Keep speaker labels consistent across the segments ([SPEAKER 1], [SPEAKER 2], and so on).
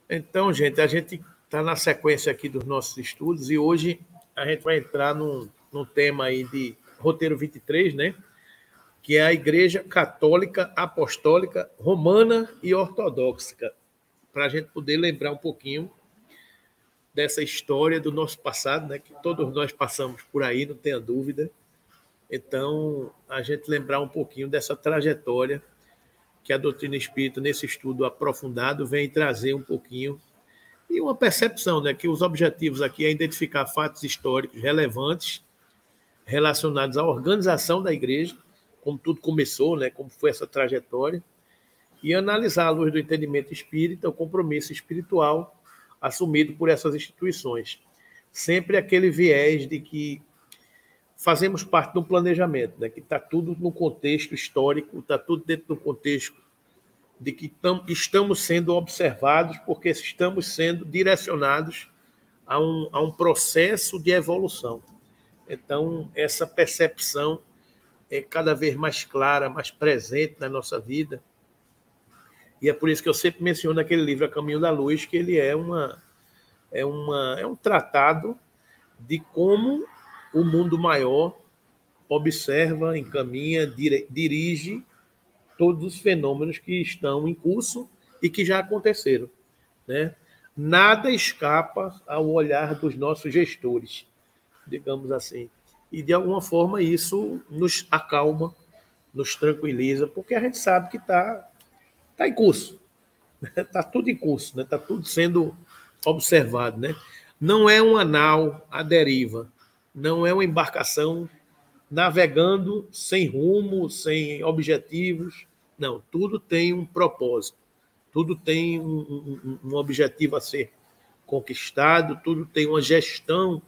[SPEAKER 1] Então, gente, a gente está na sequência aqui dos nossos estudos e hoje a gente vai entrar num tema aí de roteiro 23, né? Que é a Igreja Católica Apostólica Romana e Ortodoxa, para a gente poder lembrar um pouquinho dessa história do nosso passado, né? Que todos nós passamos por aí, não tenha dúvida. Então, a gente lembrar um pouquinho dessa trajetória que a doutrina espírita, nesse estudo aprofundado, vem trazer um pouquinho. E uma percepção, né, que os objetivos aqui é identificar fatos históricos relevantes relacionados à organização da igreja, como tudo começou, né, como foi essa trajetória, e analisar à luz do entendimento espírita o compromisso espiritual assumido por essas instituições. Sempre aquele viés de que fazemos parte de um planejamento, né, que está tudo no contexto histórico, está tudo dentro do contexto de que estamos sendo observados porque estamos sendo direcionados a um processo de evolução. Então, essa percepção é cada vez mais clara, mais presente na nossa vida. E é por isso que eu sempre menciono aquele livro A Caminho da Luz, que ele é um tratado de como o mundo maior observa, encaminha, dirige todos os fenômenos que estão em curso e que já aconteceram, né? Nada escapa ao olhar dos nossos gestores, digamos assim. E, de alguma forma, isso nos acalma, nos tranquiliza, porque a gente sabe que está em curso. Está tudo em curso, está, né? Tudo sendo observado. Né? Não é uma nau à deriva, não é uma embarcação navegando sem rumo, sem objetivos. Não, tudo tem um propósito, tudo tem um objetivo a ser conquistado, tudo tem uma gestão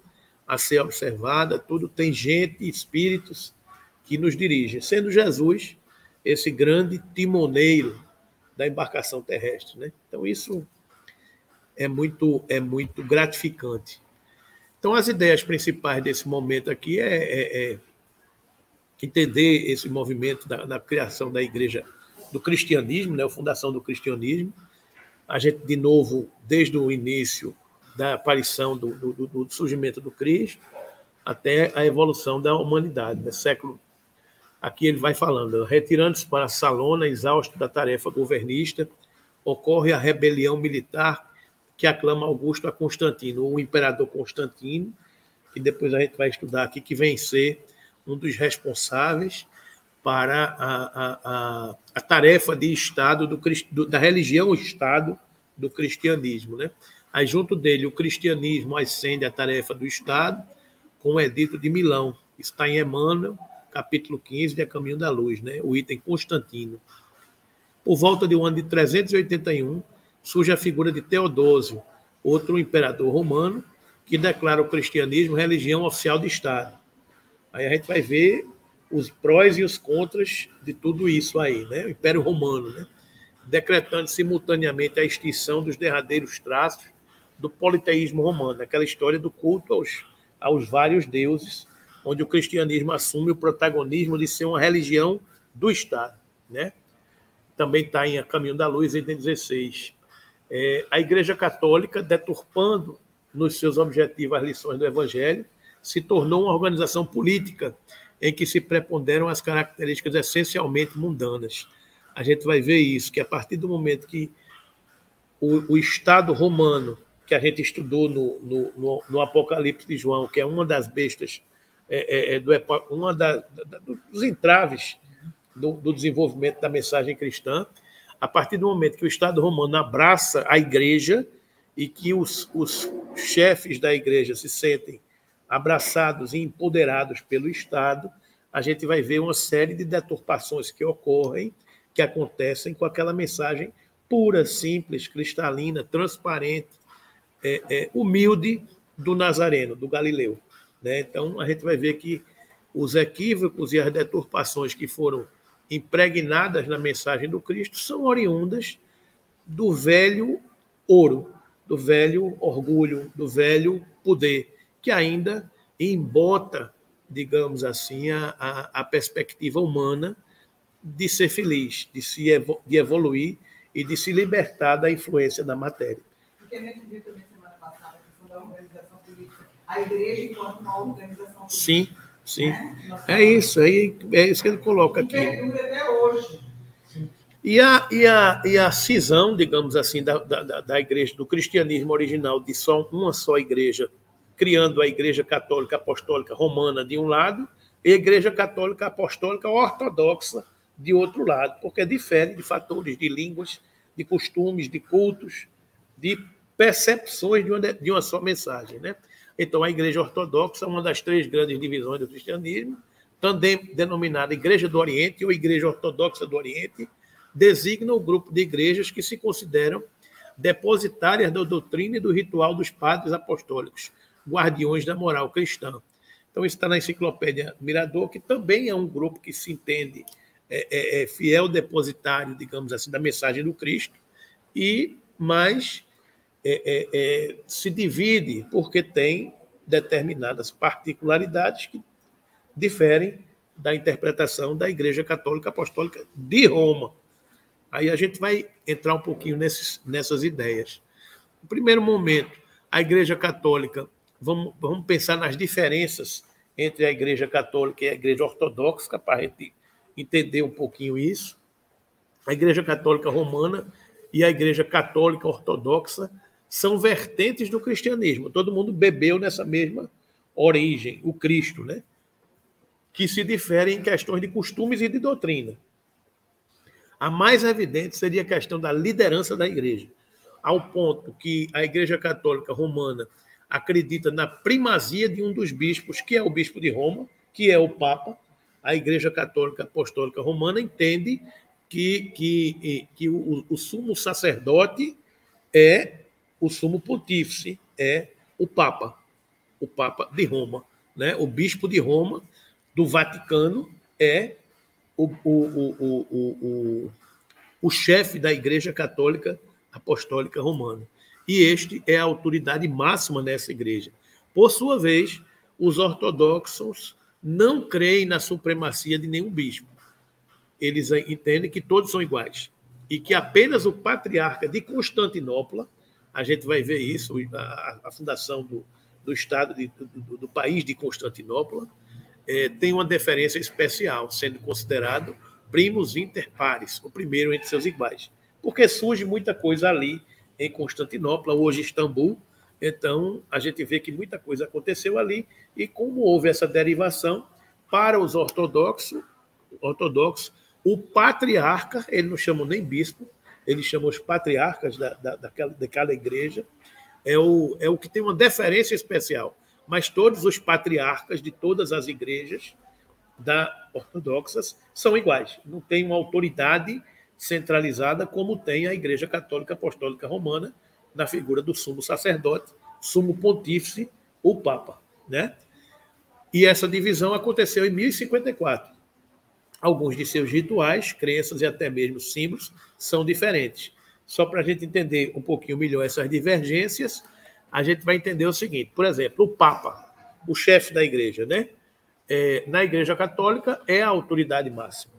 [SPEAKER 1] a ser observada, tudo tem gente e espíritos que nos dirigem, sendo Jesus esse grande timoneiro da embarcação terrestre. Né? Então, isso é muito gratificante. Então, as ideias principais desse momento aqui é entender esse movimento da criação da igreja do cristianismo, né, a fundação do cristianismo. A gente, de novo, desde o início da aparição do surgimento do Cristo até a evolução da humanidade, né, século. Aqui ele vai falando, retirando-se para Salona, exausto da tarefa governista, ocorre a rebelião militar que aclama Augusto a Constantino, o imperador Constantino, que depois a gente vai estudar aqui, que vem ser um dos responsáveis para a tarefa de Estado da religião-Estado do cristianismo. Né? Aí, junto dele, o cristianismo ascende a tarefa do Estado com o Edito de Milão. Isso está em Emmanuel, capítulo 15, de A Caminho da Luz, né? O item Constantino. Por volta do ano de 381, surge a figura de Teodósio, outro imperador romano, que declara o cristianismo religião oficial de Estado. Aí a gente vai ver os prós e os contras de tudo isso aí, né? O Império Romano, né? Decretando simultaneamente a extinção dos derradeiros traços do politeísmo romano, aquela história do culto aos vários deuses, onde o cristianismo assume o protagonismo de ser uma religião do Estado. Né? Também está em A Caminho da Luz, item 16. A Igreja Católica, deturpando nos seus objetivos as lições do Evangelho, se tornou uma organização política em que se preponderam as características essencialmente mundanas. A gente vai ver isso, que a partir do momento que o Estado romano, que a gente estudou no Apocalipse de João, que é uma das bestas, dos entraves do desenvolvimento da mensagem cristã, a partir do momento que o Estado romano abraça a igreja e que os chefes da igreja se sentem abraçados e empoderados pelo Estado, a gente vai ver uma série de deturpações que ocorrem, que acontecem com aquela mensagem pura, simples, cristalina, transparente, humilde do Nazareno, do Galileu. Né? Então, a gente vai ver que os equívocos e as deturpações que foram impregnadas na mensagem do Cristo são oriundas do velho ouro, do velho orgulho, do velho poder, que ainda embota, digamos assim, a perspectiva humana de ser feliz, de evoluir e de se libertar da influência da matéria.
[SPEAKER 2] Porque a gente viu também semana passada a questão da organização política, a igreja enquanto uma organização política.
[SPEAKER 1] Sim, sim. Né? É isso que ele coloca aqui.
[SPEAKER 2] Até hoje.
[SPEAKER 1] E a cisão, digamos assim, da igreja, do cristianismo original, de só uma só igreja, criando a Igreja Católica Apostólica Romana de um lado e a Igreja Católica Apostólica Ortodoxa de outro lado, porque difere de fatores de línguas, de costumes, de cultos, de percepções de uma só mensagem, né? Então, a Igreja Ortodoxa é uma das três grandes divisões do cristianismo, também denominada Igreja do Oriente ou Igreja Ortodoxa do Oriente, designa o grupo de igrejas que se consideram depositárias da doutrina e do ritual dos padres apostólicos, guardiões da moral cristã. Então, isso está na Enciclopédia Mirador, que também é um grupo que se entende fiel depositário, digamos assim, da mensagem do Cristo, mas se divide porque tem determinadas particularidades que diferem da interpretação da Igreja Católica Apostólica de Roma. Aí a gente vai entrar um pouquinho nessas ideias. No primeiro momento, a Igreja Católica, vamos pensar nas diferenças entre a Igreja Católica e a Igreja Ortodoxa, para a gente entender um pouquinho isso. A Igreja Católica Romana e a Igreja Católica Ortodoxa são vertentes do cristianismo. Todo mundo bebeu nessa mesma origem, o Cristo, né? Que se diferem em questões de costumes e de doutrina. A mais evidente seria a questão da liderança da igreja, ao ponto que a Igreja Católica Romana acredita na primazia de um dos bispos, que é o bispo de Roma, que é o Papa. A Igreja Católica Apostólica Romana entende que o sumo sacerdote é o sumo pontífice, é o Papa de Roma, né? O bispo de Roma, do Vaticano, é o chefe da Igreja Católica Apostólica Romana. E este é a autoridade máxima nessa igreja. Por sua vez, os ortodoxos não creem na supremacia de nenhum bispo. Eles entendem que todos são iguais e que apenas o patriarca de Constantinopla, a gente vai ver isso, a fundação do Estado, do país de Constantinopla, tem uma deferência especial, sendo considerado primus inter pares, o primeiro entre seus iguais. Porque surge muita coisa ali em Constantinopla, hoje Istambul, então a gente vê que muita coisa aconteceu ali, e como houve essa derivação, para os ortodoxos, o patriarca, ele não chama nem bispo, ele chama os patriarcas daquela igreja, é o que tem uma deferência especial. Mas todos os patriarcas de todas as igrejas ortodoxas são iguais. Não tem uma autoridade centralizada como tem a Igreja Católica Apostólica Romana, na figura do sumo sacerdote, sumo pontífice, o Papa, né? E essa divisão aconteceu em 1054. Alguns de seus rituais, crenças e até mesmo símbolos são diferentes. Só para a gente entender um pouquinho melhor essas divergências, a gente vai entender o seguinte: por exemplo, o Papa, o chefe da igreja, né? Na Igreja Católica é a autoridade máxima.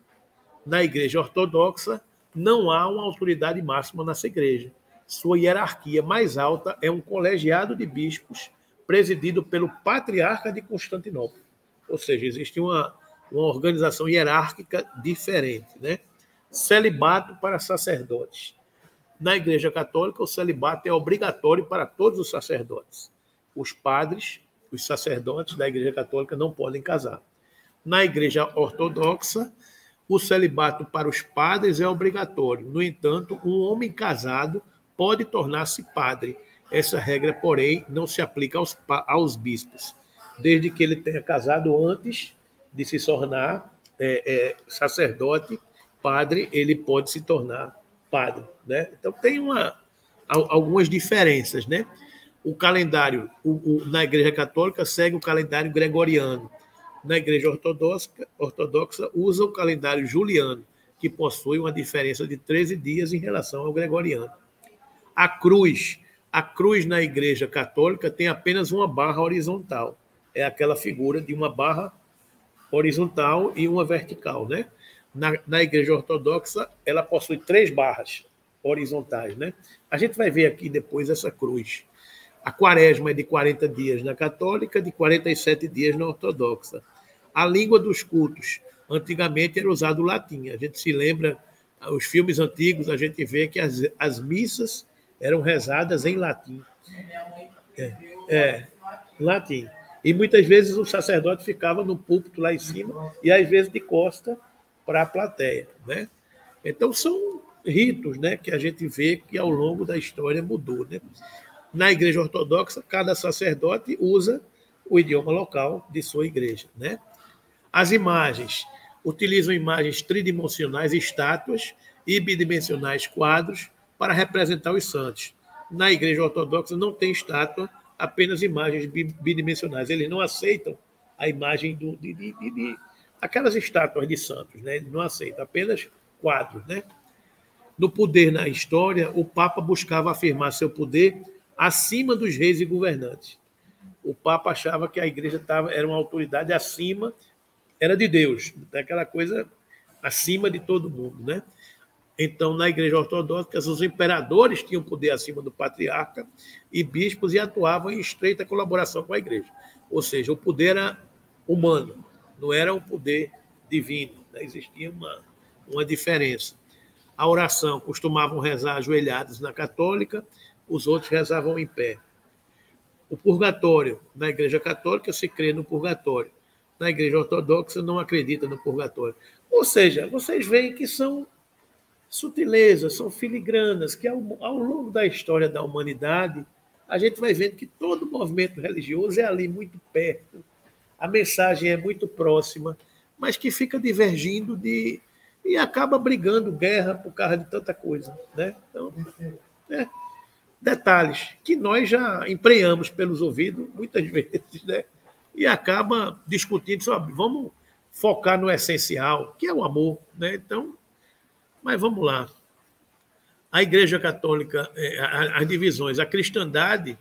[SPEAKER 1] Na Igreja Ortodoxa não há uma autoridade máxima nessa igreja. Sua hierarquia mais alta é um colegiado de bispos presidido pelo patriarca de Constantinopla. Ou seja, existe uma organização hierárquica diferente, né? Celibato para sacerdotes. Na Igreja Católica, o celibato é obrigatório para todos os sacerdotes. Os padres, os sacerdotes da Igreja Católica não podem casar. Na Igreja Ortodoxa, o celibato para os padres é obrigatório. No entanto, um homem casado pode tornar-se padre. Essa regra, porém, não se aplica aos bispos. Desde que ele tenha casado antes de se tornar sacerdote, padre, ele pode se tornar padre, né? Então, tem algumas diferenças, né? O calendário na Igreja Católica segue o calendário gregoriano. Na Igreja Ortodoxa usa o calendário juliano, que possui uma diferença de 13 dias em relação ao gregoriano. A cruz na Igreja Católica tem apenas uma barra horizontal. É aquela figura de uma barra horizontal e uma vertical, né? Na Igreja Ortodoxa, ela possui 3 barras. horizontais, né? A gente vai ver aqui depois essa cruz. A quaresma é de 40 dias na católica, de 47 dias na ortodoxa. A língua dos cultos, antigamente era usado o latim. A gente se lembra, os filmes antigos, a gente vê que as missas eram rezadas em latim. Latim. E muitas vezes o sacerdote ficava no púlpito lá em cima e às vezes de costa para a plateia, né? Então são ritos, né, que a gente vê que ao longo da história mudou, né? Na igreja ortodoxa, cada sacerdote usa o idioma local de sua igreja, né? As imagens utilizam imagens tridimensionais, estátuas, e bidimensionais, quadros, para representar os santos. Na igreja ortodoxa não tem estátua, apenas imagens bidimensionais. Eles não aceitam a imagem de aquelas estátuas de santos, né? Eles não aceitam, apenas quadros, né? No poder na história, o Papa buscava afirmar seu poder acima dos reis e governantes. O Papa achava que a igreja era uma autoridade acima, era de Deus, aquela coisa acima de todo mundo, né? Então, na igreja ortodoxa, os imperadores tinham poder acima do patriarca e bispos e atuavam em estreita colaboração com a igreja. Ou seja, o poder era humano, não era um poder divino, né? Existia uma diferença. A oração costumavam rezar ajoelhados na católica, os outros rezavam em pé. O purgatório, na igreja católica se crê no purgatório. Na igreja ortodoxa não acredita no purgatório. Ou seja, vocês veem que são sutilezas, são filigranas, que ao longo da história da humanidade, a gente vai vendo que todo movimento religioso é ali muito perto, a mensagem é muito próxima, mas que fica divergindo e acaba brigando guerra por causa de tanta coisa, né? Então, detalhes que nós já emprenhamos pelos ouvidos muitas vezes, né? E acaba discutindo sobre, vamos focar no essencial, que é o amor, né? Então, mas vamos lá. A Igreja Católica, as divisões, a cristandade,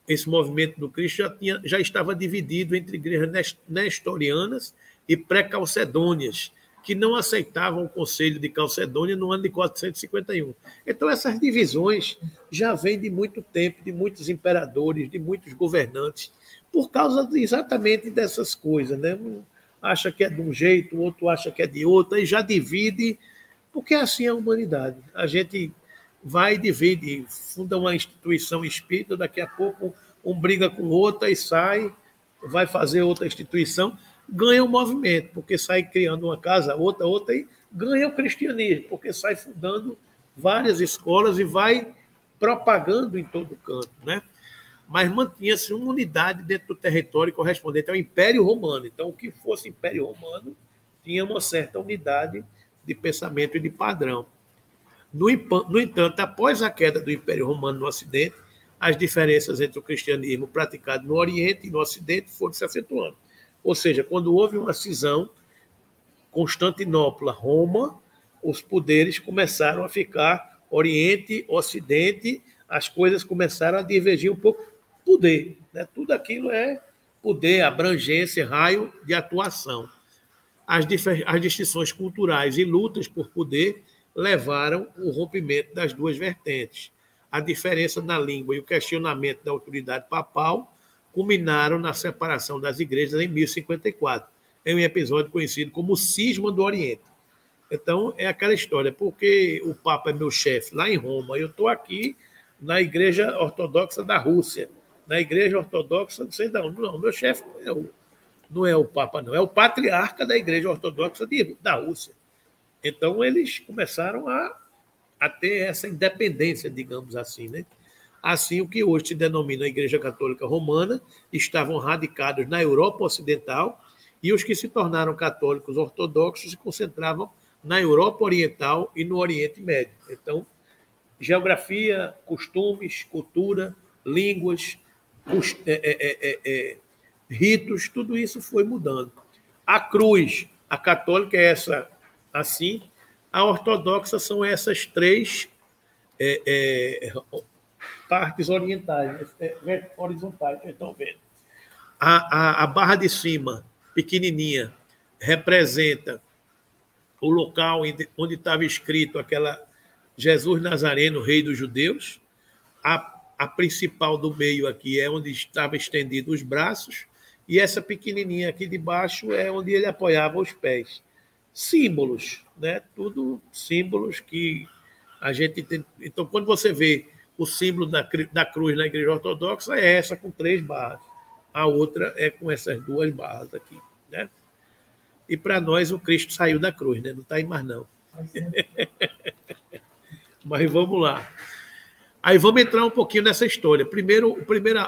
[SPEAKER 1] esse movimento do Cristo já estava dividido entre igrejas nestorianas e pré-calcedônias, que não aceitavam o Concílio de Calcedônia no ano de 451. Então, essas divisões já vêm de muito tempo, de muitos imperadores, de muitos governantes, por causa exatamente dessas coisas, né? Um acha que é de um jeito, o outro acha que é de outro, e já divide, porque assim é a humanidade. A gente vai e divide, funda uma instituição espírita, daqui a pouco um briga com outra e sai, vai fazer outra instituição, ganha o movimento, porque sai criando uma casa, outra, e ganha o cristianismo, porque sai fundando várias escolas e vai propagando em todo canto, né? Mas mantinha-se uma unidade dentro do território correspondente ao Império Romano. Então, o que fosse Império Romano tinha uma certa unidade de pensamento e de padrão. No entanto, após a queda do Império Romano no Ocidente, as diferenças entre o cristianismo praticado no Oriente e no Ocidente foram se acentuando. Ou seja, quando houve uma cisão, Constantinopla-Roma, os poderes começaram a ficar Oriente, Ocidente, as coisas começaram a divergir um pouco. Poder, né? Tudo aquilo é poder, abrangência, raio de atuação. As distinções culturais e lutas por poder levaram o rompimento das duas vertentes. A diferença na língua e o questionamento da autoridade papal culminaram na separação das igrejas em 1054, em um episódio conhecido como o Cisma do Oriente. Então, é aquela história, porque o Papa é meu chefe lá em Roma, eu estou aqui na Igreja Ortodoxa da Rússia, na Igreja Ortodoxa, não sei de onde, não, meu chefe não é o Papa, não, é o patriarca da Igreja Ortodoxa da Rússia. Então, eles começaram a ter essa independência, digamos assim, né? Assim, o que hoje se denomina a Igreja Católica Romana estavam radicados na Europa Ocidental e os que se tornaram católicos ortodoxos se concentravam na Europa Oriental e no Oriente Médio. Então, geografia, costumes, cultura, línguas, ritos, tudo isso foi mudando. A cruz, a católica é essa assim, a ortodoxa são essas três partes orientais, horizontais, vocês estão vendo. A barra de cima, pequenininha, representa o local onde estava escrito Jesus Nazareno, rei dos judeus. A principal do meio aqui é onde estava estendido os braços, e essa pequenininha aqui de baixo é onde ele apoiava os pés. Símbolos, né? Tudo símbolos que a gente tem. Então, quando você vê o símbolo da cruz na Igreja Ortodoxa, é essa com 3 barras. A outra é com essas 2 barras aqui, né? E para nós o Cristo saiu da cruz, né? Não está aí mais não. Mas vamos lá. Aí vamos entrar um pouquinho nessa história. O primeiro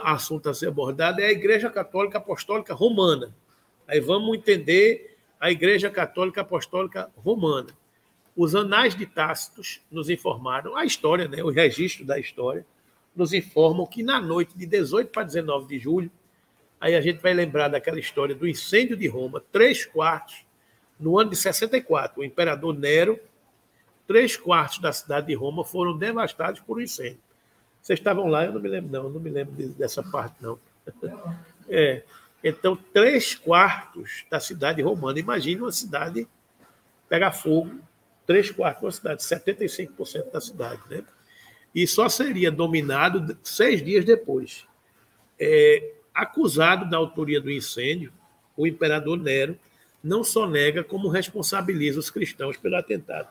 [SPEAKER 1] assunto a ser abordado é a Igreja Católica Apostólica Romana. Aí vamos entender a Igreja Católica Apostólica Romana. Os anais de Tácitos nos informaram, a história, né, o registro da história, nos informam que na noite de 18 para 19 de julho, aí a gente vai lembrar daquela história do incêndio de Roma, 3/4, no ano de 64, o imperador Nero, 3/4 da cidade de Roma foram devastados por um incêndio. Vocês estavam lá? Eu não me lembro, não. Eu não me lembro dessa parte, não. Então, 3/4 da cidade romana. Imagine uma cidade pegar fogo, 3/4 da cidade, 75% da cidade, né? E só seria dominado 6 dias depois. Acusado da autoria do incêndio, o imperador Nero não só nega, como responsabiliza os cristãos pelo atentado.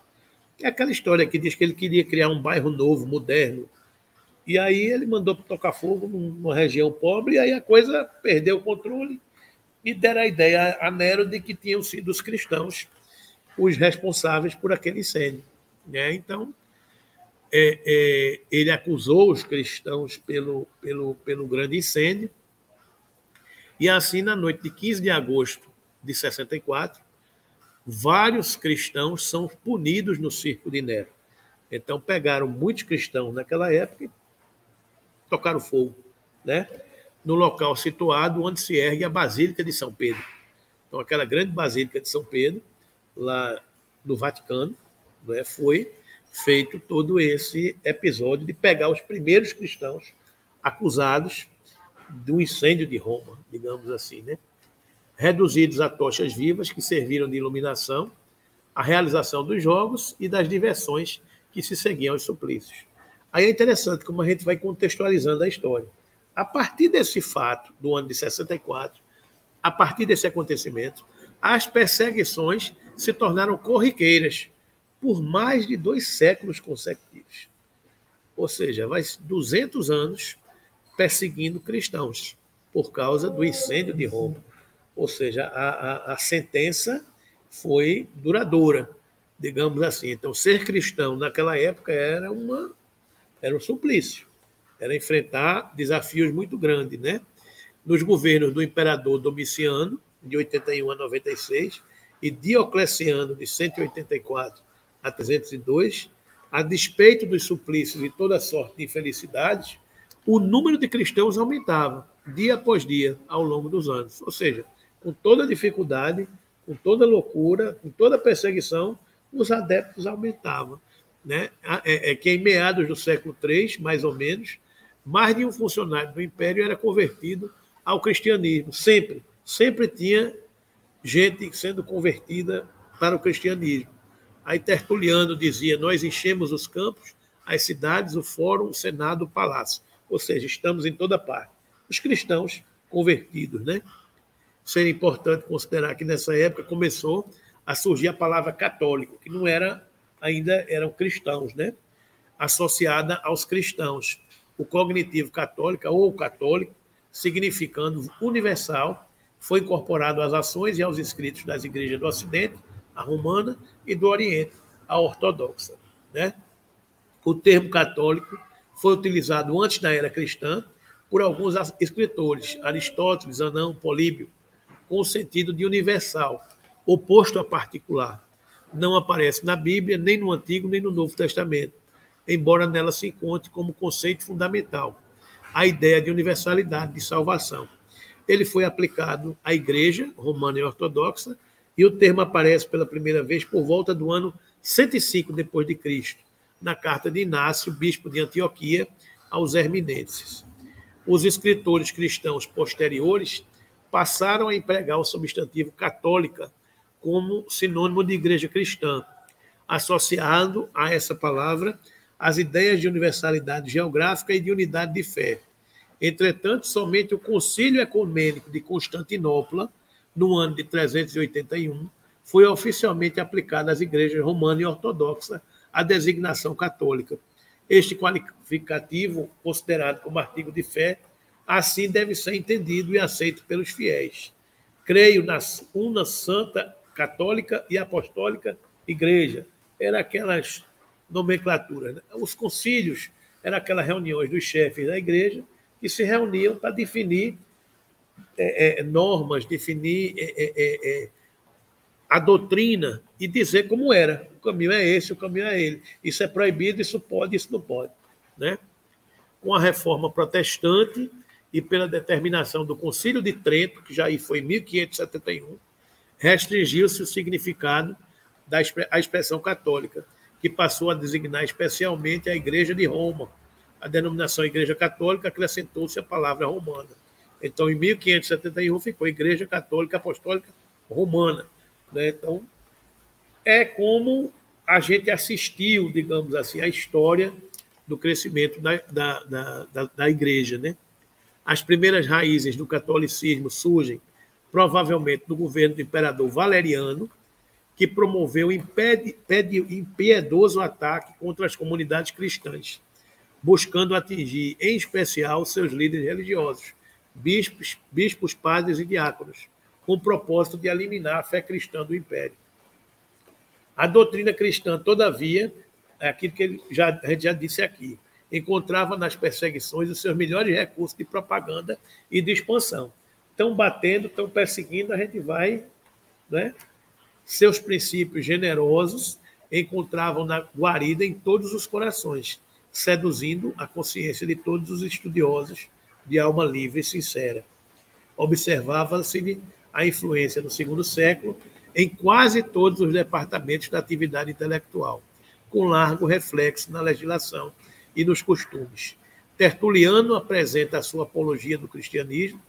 [SPEAKER 1] É aquela história que diz que ele queria criar um bairro novo, moderno, e aí ele mandou tocar fogo numa região pobre, e aí a coisa perdeu o controle e deram a ideia a Nero de que tinham sido os cristãos os responsáveis por aquele incêndio, né? Então, ele acusou os cristãos pelo grande incêndio, e assim, na noite de 15 de agosto de 64, vários cristãos são punidos no circo de Nero. Então, pegaram muitos cristãos naquela época e tocaram fogo, né? No local situado onde se ergue a Basílica de São Pedro. Então, aquela grande Basílica de São Pedro, lá no Vaticano, né, foi feito todo esse episódio de pegar os primeiros cristãos acusados do incêndio de Roma, digamos assim, né? Reduzidos a tochas vivas que serviram de iluminação, a realização dos jogos e das diversões que se seguiam aos suplícios. Aí é interessante como a gente vai contextualizando a história. A partir desse fato, do ano de 64, a partir desse acontecimento, as perseguições se tornaram corriqueiras por mais de 2 séculos consecutivos. Ou seja, vai 200 anos perseguindo cristãos por causa do incêndio de Roma. Ou seja, a sentença foi duradoura, digamos assim. Então, ser cristão naquela época era um suplício, era enfrentar desafios muito grandes, né? Nos governos do imperador Domiciano, de 81 a 96, e Diocleciano, de 184 a 302, a despeito dos suplícios e toda sorte de infelicidades, o número de cristãos aumentava, dia após dia, ao longo dos anos. Ou seja, com toda dificuldade, com toda loucura, com toda perseguição, os adeptos aumentavam, né? Que em meados do século III, mais ou menos, mais de um funcionário do Império era convertido ao cristianismo. Sempre tinha gente sendo convertida para o cristianismo. Aí Tertuliano dizia, nós enchemos os campos, as cidades, o fórum, o senado, o palácio. Ou seja, estamos em toda parte. Os cristãos convertidos, né? Seria importante considerar que nessa época começou a surgir a palavra católico, que não era, ainda eram cristãos, né? Associada aos cristãos. O cognitivo católica ou católico, significando universal, foi incorporado às ações e aos escritos das igrejas do Ocidente, a romana, e do Oriente, a ortodoxa, né? O termo católico foi utilizado antes da era cristã por alguns escritores, Aristóteles, Anão, Políbio, com o sentido de universal, oposto a particular. Não aparece na Bíblia, nem no Antigo, nem no Novo Testamento, embora nela se encontre como conceito fundamental a ideia de universalidade de salvação. Ele foi aplicado à Igreja Romana e Ortodoxa, e o termo aparece pela primeira vez por volta do ano 105 depois de Cristo, na carta de Inácio, bispo de Antioquia, aos herminenses. Os escritores cristãos posteriores passaram a empregar o substantivo católica como sinônimo de igreja cristã, associado a essa palavra as ideias de universalidade geográfica e de unidade de fé. Entretanto, somente o Concílio Ecumênico de Constantinopla, no ano de 381, foi oficialmente aplicada às igrejas romana e ortodoxa a designação católica. Este qualificativo, considerado como artigo de fé, assim deve ser entendido e aceito pelos fiéis. Creio na una santa, católica e apostólica igreja. Era aquelas nomenclaturas, né? Os concílios eram aquelas reuniões dos chefes da igreja que se reuniam para definir normas, definir a doutrina e dizer como era. O caminho é esse, o caminho é ele. Isso é proibido, isso pode, isso não pode. Né? Com a reforma protestante e pela determinação do Concílio de Trento, que já aí foi em 1571, restringiu-se o significado da expressão católica, que passou a designar especialmente a Igreja de Roma. A denominação Igreja Católica acrescentou-se a palavra romana. Então, em 1571, ficou Igreja Católica Apostólica Romana. Né? Então, é como a gente assistiu, digamos assim, a história do crescimento da igreja. Né? As primeiras raízes do catolicismo surgem, provavelmente, no governo do imperador Valeriano, que promoveu impiedoso ataque contra as comunidades cristãs, buscando atingir, em especial, seus líderes religiosos, bispos, padres e diáconos, com o propósito de eliminar a fé cristã do império. A doutrina cristã, todavia, é aquilo que a gente já disse aqui, encontrava nas perseguições os seus melhores recursos de propaganda e de expansão. Estão batendo, estão perseguindo, a gente vai... Né? Seus princípios generosos encontravam na guarida em todos os corações, seduzindo a consciência de todos os estudiosos de alma livre e sincera. Observava-se a influência no segundo século em quase todos os departamentos da atividade intelectual, com largo reflexo na legislação e nos costumes. Tertuliano apresenta a sua apologia do cristianismo,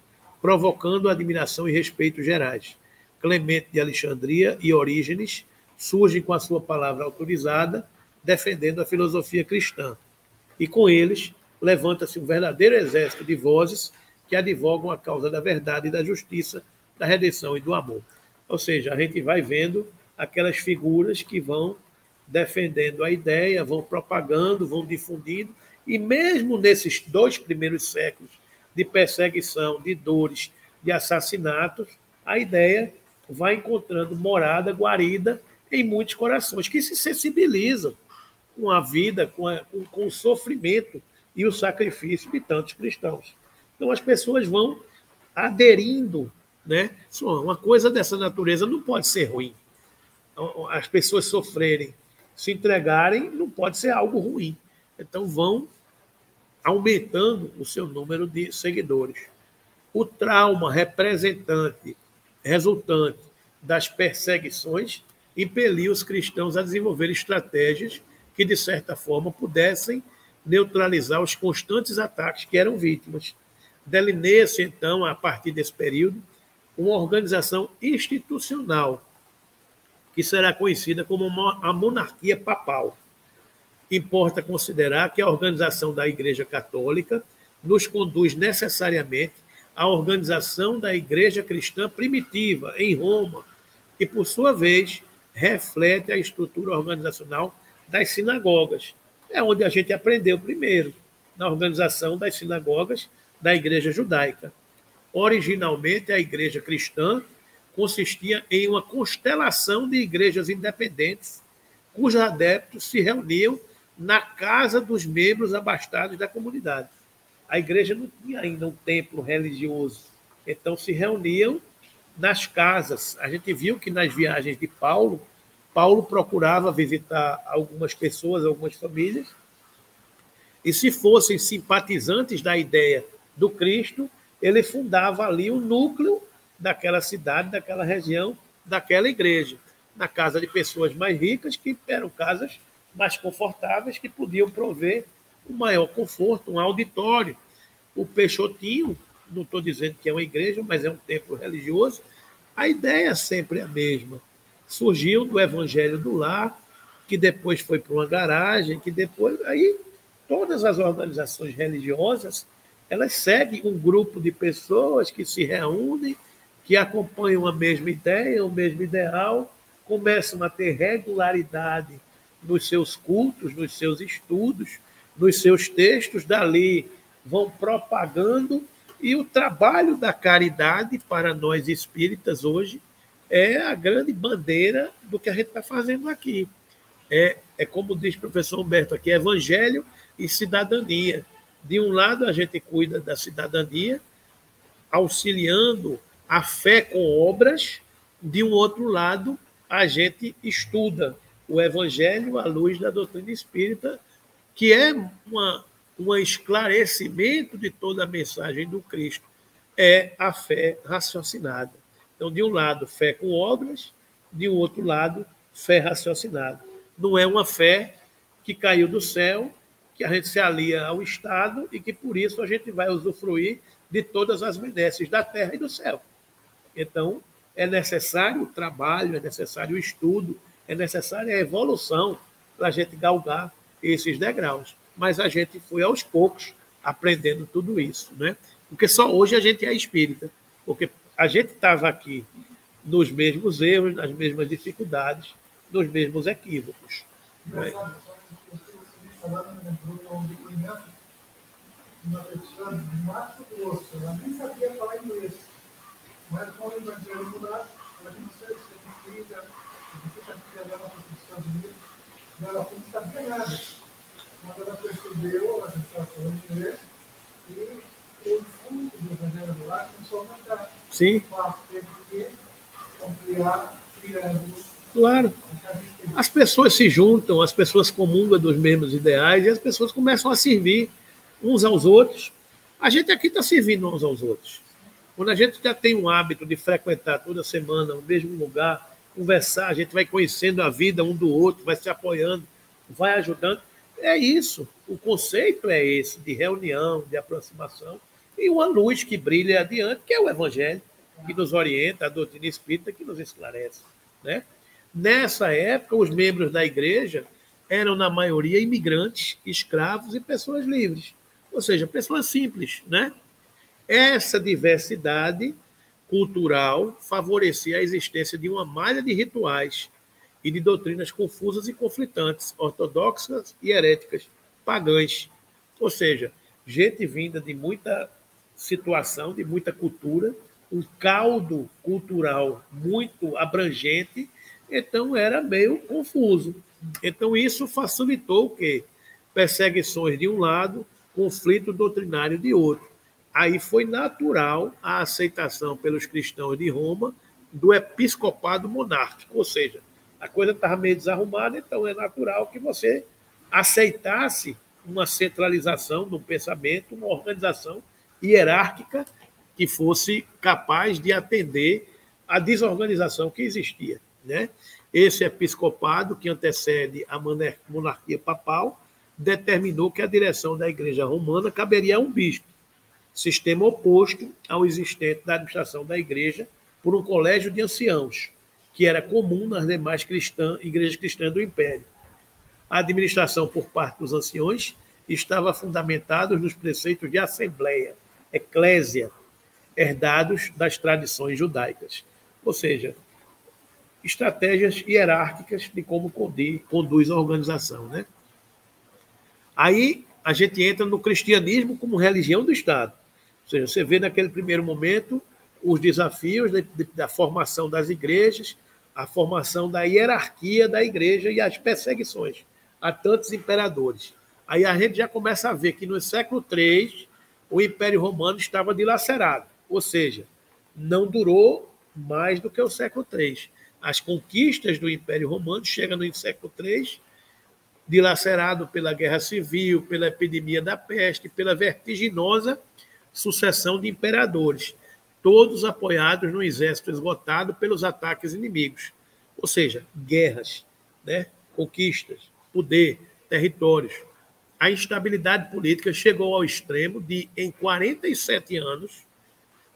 [SPEAKER 1] provocando admiração e respeito gerais. Clemente de Alexandria e Orígenes surgem com a sua palavra autorizada, defendendo a filosofia cristã. E com eles levanta-se um verdadeiro exército de vozes que advogam a causa da verdade e da justiça, da redenção e do amor. Ou seja, a gente vai vendo aquelas figuras que vão defendendo a ideia, vão propagando, vão difundindo, e mesmo nesses 2 primeiros séculos de perseguição, de dores, de assassinatos, a ideia vai encontrando morada, guarida em muitos corações que se sensibilizam com a vida, com o sofrimento e o sacrifício de tantos cristãos. Então, as pessoas vão aderindo. Né? Uma coisa dessa natureza não pode ser ruim. As pessoas sofrerem, se entregarem, não pode ser algo ruim. Então, vão aumentando o seu número de seguidores. O trauma resultante das perseguições impeliu os cristãos a desenvolver estratégias que, de certa forma, pudessem neutralizar os constantes ataques que eram vítimas. Delineia-se, então, a partir desse período, uma organização institucional que será conhecida como a monarquia papal. Importa considerar que a organização da Igreja Católica nos conduz necessariamente à organização da Igreja Cristã primitiva, em Roma, que, por sua vez, reflete a estrutura organizacional das sinagogas. É onde a gente aprendeu primeiro, na organização das sinagogas da Igreja Judaica. Originalmente, a Igreja Cristã consistia em uma constelação de igrejas independentes, cujos adeptos se reuniam na casa dos membros abastados da comunidade. A igreja não tinha ainda um templo religioso, então se reuniam nas casas. A gente viu que nas viagens de Paulo procurava visitar algumas pessoas, algumas famílias, e se fossem simpatizantes da ideia do Cristo, ele fundava ali o núcleo daquela cidade, daquela região, daquela igreja, na casa de pessoas mais ricas, que eram casas mais confortáveis, que podiam prover um maior conforto, um auditório. O Peixotinho, não estou dizendo que é uma igreja, mas é um templo religioso, a ideia sempre é a mesma. Surgiu do Evangelho do Lar, que depois foi para uma garagem, que depois... Aí todas as organizações religiosas, elas seguem um grupo de pessoas que se reúnem, que acompanham a mesma ideia, o mesmo ideal, começam a ter regularidade nos seus cultos, nos seus estudos, nos seus textos, dali vão propagando, e o trabalho da caridade para nós espíritas hoje é a grande bandeira do que a gente está fazendo aqui. É como diz o professor Humberto aqui, evangelho e cidadania. De um lado, a gente cuida da cidadania, auxiliando a fé com obras, de um outro lado, a gente estuda o Evangelho à luz da doutrina espírita, que é um esclarecimento de toda a mensagem do Cristo. É a fé raciocinada. Então, de um lado, fé com obras, de um outro lado, fé raciocinada. Não é uma fé que caiu do céu, que a gente se alia ao Estado e que, por isso, a gente vai usufruir de todas as benesses da terra e do céu. Então, é necessário o trabalho, é necessário o estudo, é necessária a evolução para a gente galgar esses degraus. Mas a gente foi, aos poucos, aprendendo tudo isso, né? Porque só hoje a gente é espírita, porque a gente estava aqui nos mesmos erros, nas mesmas dificuldades, nos mesmos equívocos. Né?
[SPEAKER 3] Uma pessoa de Mato Grosso, ela nem sabia falar inglês, mas quando o evangelho mudar, ela começou a ser espírita, depois a filha dela foi para os Estados Unidos, ela não sabia nada. Quando ela percebeu, ela estava falando inglês, e o fundo do evangelho mudar começou a aumentar.
[SPEAKER 1] Sim.
[SPEAKER 3] Teve que ampliar, criando.
[SPEAKER 1] Claro. As pessoas se juntam, as pessoas comungam dos mesmos ideais e as pessoas começam a servir uns aos outros. A gente aqui está servindo uns aos outros. Quando a gente já tem um hábito de frequentar toda semana o mesmo lugar, conversar, a gente vai conhecendo a vida um do outro, vai se apoiando, vai ajudando. É isso. O conceito é esse, de reunião, de aproximação, e uma luz que brilha adiante, que é o Evangelho, que nos orienta, a doutrina espírita, que nos esclarece. Né? Nessa época, os membros da igreja eram, na maioria, imigrantes, escravos e pessoas livres. Ou seja, pessoas simples, né? Essa diversidade cultural favorecia a existência de uma malha de rituais e de doutrinas confusas e conflitantes, ortodoxas e heréticas, pagãs. Ou seja, gente vinda de muita situação, de muita cultura, um caldo cultural muito abrangente, então era meio confuso. Então isso facilitou o quê? Perseguições de um lado, conflito doutrinário de outro. Aí foi natural a aceitação pelos cristãos de Roma do episcopado monárquico, ou seja, a coisa estava meio desarrumada, então é natural que você aceitasse uma centralização do pensamento, uma organização hierárquica que fosse capaz de atender à desorganização que existia. Né? Esse episcopado, que antecede a monarquia papal, determinou que a direção da Igreja Romana caberia a um bispo, sistema oposto ao existente da administração da Igreja por um colégio de anciãos, que era comum nas demais igrejas cristãs do Império. A administração por parte dos anciões estava fundamentada nos preceitos de assembleia, eclésia, herdados das tradições judaicas. Ou seja, estratégias hierárquicas de como conduz a organização. Né? Aí a gente entra no cristianismo como religião do Estado. Ou seja, você vê naquele primeiro momento os desafios da formação das igrejas, a formação da hierarquia da igreja e as perseguições a tantos imperadores. Aí a gente já começa a ver que no século III o Império Romano estava dilacerado, ou seja, não durou mais do que o século III. As conquistas do Império Romano chegam no século III, dilacerado pela Guerra Civil, pela epidemia da peste, pela vertiginosa sucessão de imperadores, todos apoiados no exército esgotado pelos ataques inimigos. Ou seja, guerras, né? Conquistas, poder, territórios. A instabilidade política chegou ao extremo de, em 47 anos,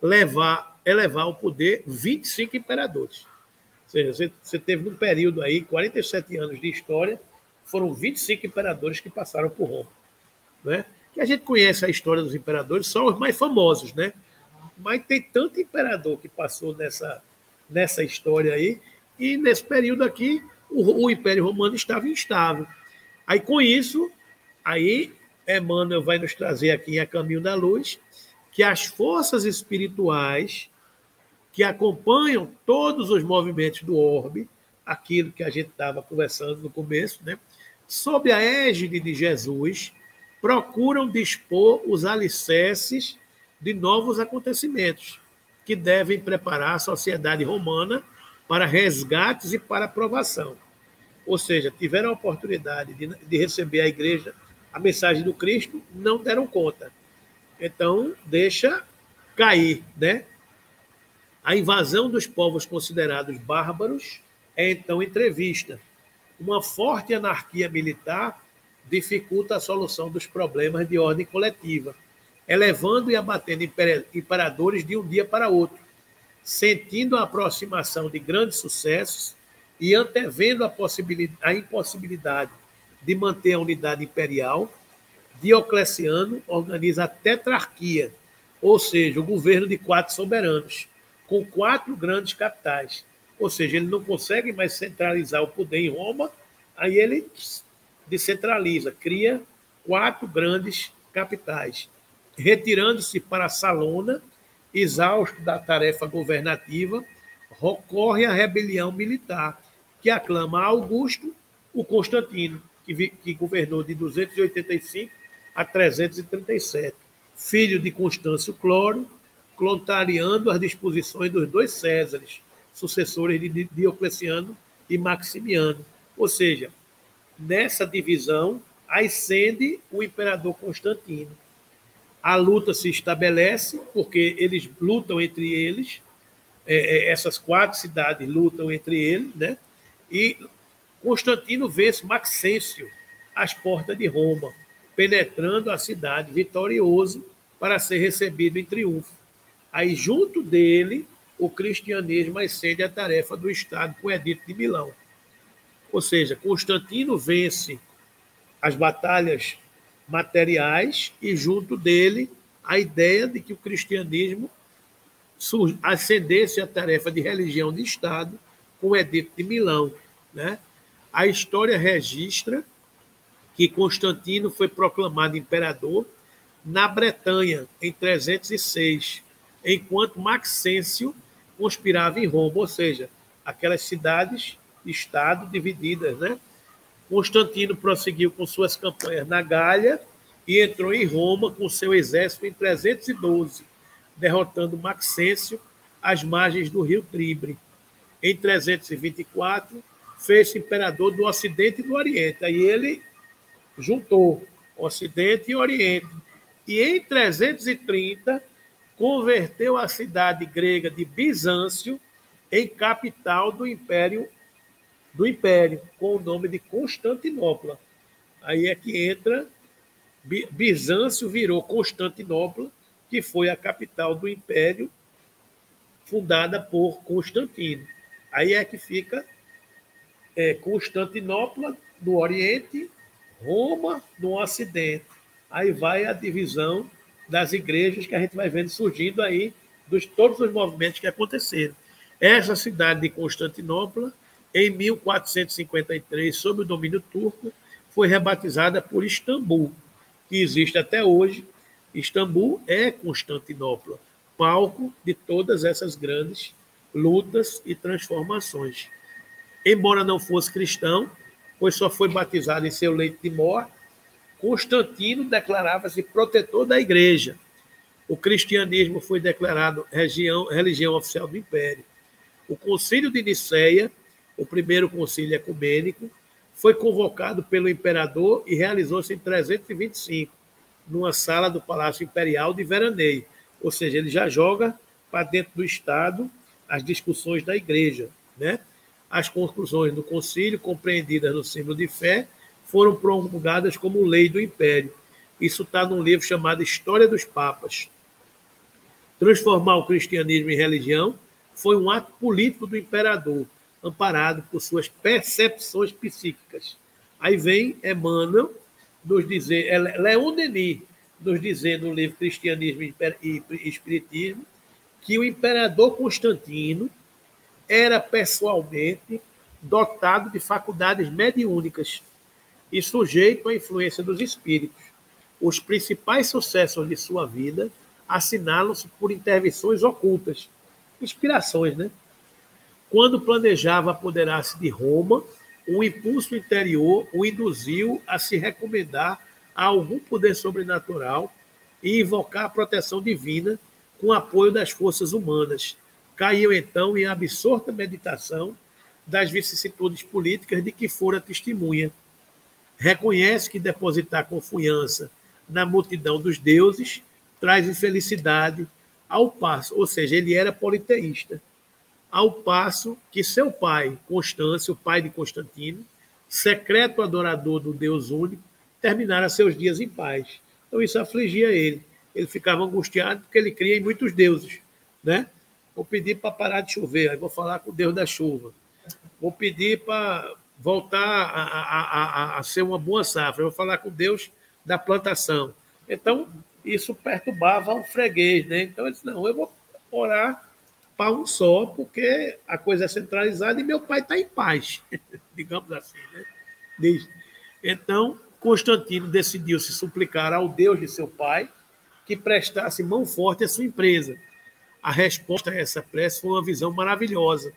[SPEAKER 1] elevar ao poder 25 imperadores. seja, você teve num período aí, 47 anos de história, foram 25 imperadores que passaram por Roma. Né? Que a gente conhece a história dos imperadores, só os mais famosos, né? Mas tem tanto imperador que passou nessa história aí, e nesse período aqui, o Império Romano estava instável. Aí, com isso, aí Emmanuel vai nos trazer aqui A Caminho da Luz, que as forças espirituais que acompanham todos os movimentos do orbe, aquilo que a gente estava conversando no começo, né? Sob a égide de Jesus, procuram dispor os alicerces de novos acontecimentos que devem preparar a sociedade romana para resgates e para aprovação. Ou seja, tiveram a oportunidade de receber a igreja, a mensagem do Cristo, não deram conta. Então, deixa cair, né? A invasão dos povos considerados bárbaros é então entrevista. Uma forte anarquia militar dificulta a solução dos problemas de ordem coletiva, elevando e abatendo imperadores de um dia para outro, sentindo a aproximação de grandes sucessos e antevendo a impossibilidade de manter a unidade imperial, Diocleciano organiza a tetrarquia, ou seja, o governo de 4 soberanos, com 4 grandes capitais. Ou seja, ele não consegue mais centralizar o poder em Roma, aí ele descentraliza, cria 4 grandes capitais, retirando-se para Salona, exausto da tarefa governativa, ocorre a rebelião militar, que aclama a Augusto, o Constantino, que governou de 285 a 337, filho de Constâncio Cloro, contrariando as disposições dos 2 Césares, sucessores de Diocleciano e Maximiano. Ou seja, nessa divisão, ascende o imperador Constantino. A luta se estabelece, porque eles lutam entre eles, essas 4 cidades lutam entre eles, né? E Constantino vence Maxêncio às portas de Roma, penetrando a cidade vitorioso para ser recebido em triunfo. Aí, junto dele, o cristianismo ascende a tarefa do Estado com o Edito de Milão. Ou seja, Constantino vence as batalhas materiais e, junto dele, a ideia de que o cristianismo ascendesse a tarefa de religião de Estado com o Edito de Milão. Né? A história registra que Constantino foi proclamado imperador na Bretanha, em 306, enquanto Maxêncio conspirava em Roma, ou seja, aquelas cidades-estado divididas. Né? Constantino prosseguiu com suas campanhas na Gália e entrou em Roma com seu exército em 312, derrotando Maxêncio às margens do rio Tibre. Em 324, fez-se imperador do Ocidente e do Oriente. Aí ele juntou Ocidente e Oriente. E em 330, converteu a cidade grega de Bizâncio em capital do Império, com o nome de Constantinopla. Aí é que entra, Bizâncio virou Constantinopla, que foi a capital do Império, fundada por Constantino. Aí é que fica Constantinopla no Oriente, Roma no Ocidente. Aí vai a divisão das igrejas que a gente vai vendo surgindo aí, todos os movimentos que aconteceram. Essa cidade de Constantinopla, em 1453, sob o domínio turco, foi rebatizada por Istambul, que existe até hoje. Istambul é Constantinopla, palco de todas essas grandes lutas e transformações. Embora não fosse cristão, pois só foi batizado em seu leito de morte, Constantino declarava-se protetor da igreja. O cristianismo foi declarado religião oficial do Império. O Concílio de Nicéia, o primeiro concílio ecumênico, foi convocado pelo imperador e realizou-se em 325, numa sala do Palácio Imperial de Veraneio. Ou seja, ele já joga para dentro do Estado as discussões da igreja. Né? As conclusões do concílio, compreendidas no símbolo de fé, foram promulgadas como lei do Império. Isso está num livro chamado História dos Papas. Transformar o cristianismo em religião foi um ato político do imperador, amparado por suas percepções psíquicas. Aí vem Emmanuel nos dizer, Leon Denis nos dizer no livro Cristianismo e Espiritismo, que o imperador Constantino era pessoalmente dotado de faculdades mediúnicas e sujeito à influência dos espíritos. Os principais sucessos de sua vida assinalam-se por intervenções ocultas, inspirações, né? Quando planejava apoderar-se de Roma, um impulso interior o induziu a se recomendar a algum poder sobrenatural e invocar a proteção divina com o apoio das forças humanas. Caiu, então, em absorta meditação das vicissitudes políticas de que fora testemunha. Reconhece que depositar confiança na multidão dos deuses traz infelicidade ao passo, ou seja, ele era politeísta, ao passo que seu pai, Constâncio, o pai de Constantino, secreto adorador do Deus único, terminara seus dias em paz. Então isso afligia ele. Ele ficava angustiado porque ele cria em muitos deuses, né? Vou pedir para parar de chover, aí vou falar com o Deus da chuva. Vou pedir para voltar a ser uma boa safra, vou falar com Deus da plantação. Então, isso perturbava o freguês, né? Então, ele disse, não, eu vou orar para um só, porque a coisa é centralizada e meu pai está em paz, digamos assim, né? Diz. Então, Constantino decidiu se suplicar ao Deus de seu pai que prestasse mão forte à sua empresa. A resposta a essa prece foi uma visão maravilhosa,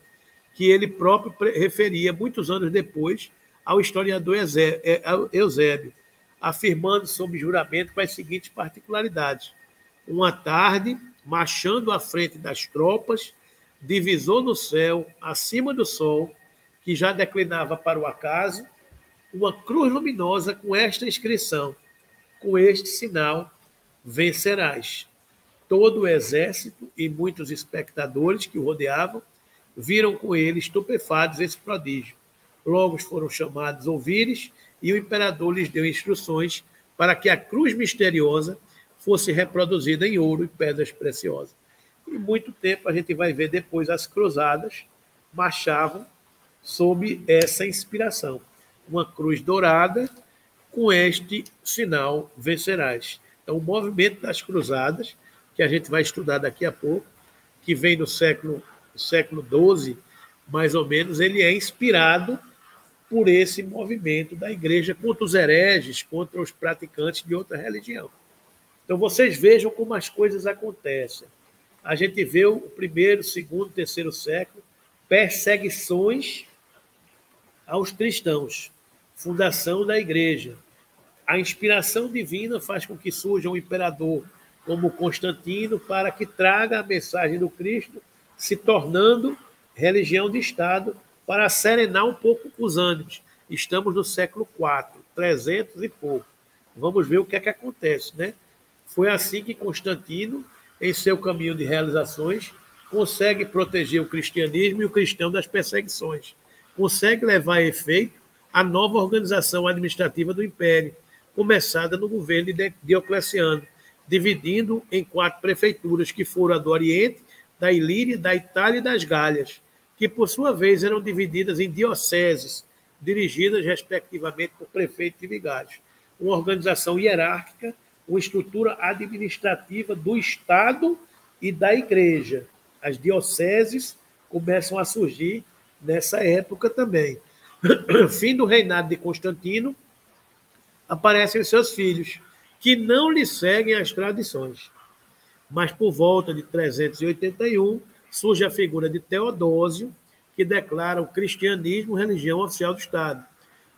[SPEAKER 1] que ele próprio referia muitos anos depois ao historiador Eusébio, afirmando sob juramento com as seguintes particularidades. Uma tarde, marchando à frente das tropas, divisou no céu, acima do sol, que já declinava para o acaso, uma cruz luminosa com esta inscrição: com este sinal vencerás. Todo o exército e muitos espectadores que o rodeavam viram com ele estupefatos esse prodígio. Logo foram chamados ouvires e o imperador lhes deu instruções para que a cruz misteriosa fosse reproduzida em ouro e pedras preciosas. E muito tempo a gente vai ver depois as cruzadas marchavam sob essa inspiração. Uma cruz dourada com este sinal vencerás. Então, o movimento das cruzadas, que a gente vai estudar daqui a pouco, que vem do século XII, mais ou menos, ele é inspirado por esse movimento da igreja contra os hereges, contra os praticantes de outra religião. Então, vocês vejam como as coisas acontecem. A gente vê o primeiro, segundo, terceiro século, perseguições aos cristãos, fundação da igreja. A inspiração divina faz com que surja um imperador como Constantino para que traga a mensagem do Cristo, se tornando religião de Estado, para serenar um pouco os ânimos. Estamos no século IV, 300 e pouco. Vamos ver o que é que acontece, né? Foi assim que Constantino, em seu caminho de realizações, consegue proteger o cristianismo e o cristão das perseguições. Consegue levar a efeito a nova organização administrativa do Império, começada no governo de Diocleciano, dividindo em 4 prefeituras, que foram a do Oriente, da Ilíria, da Itália e das Gálias, que, por sua vez, eram divididas em dioceses, dirigidas, respectivamente, por prefeitos e vigários. Uma organização hierárquica, uma estrutura administrativa do Estado e da Igreja. As dioceses começam a surgir nessa época também. Fim do reinado de Constantino, aparecem os seus filhos, que não lhe seguem as tradições. Mas, por volta de 381, surge a figura de Teodósio, que declara o cristianismo religião oficial do Estado,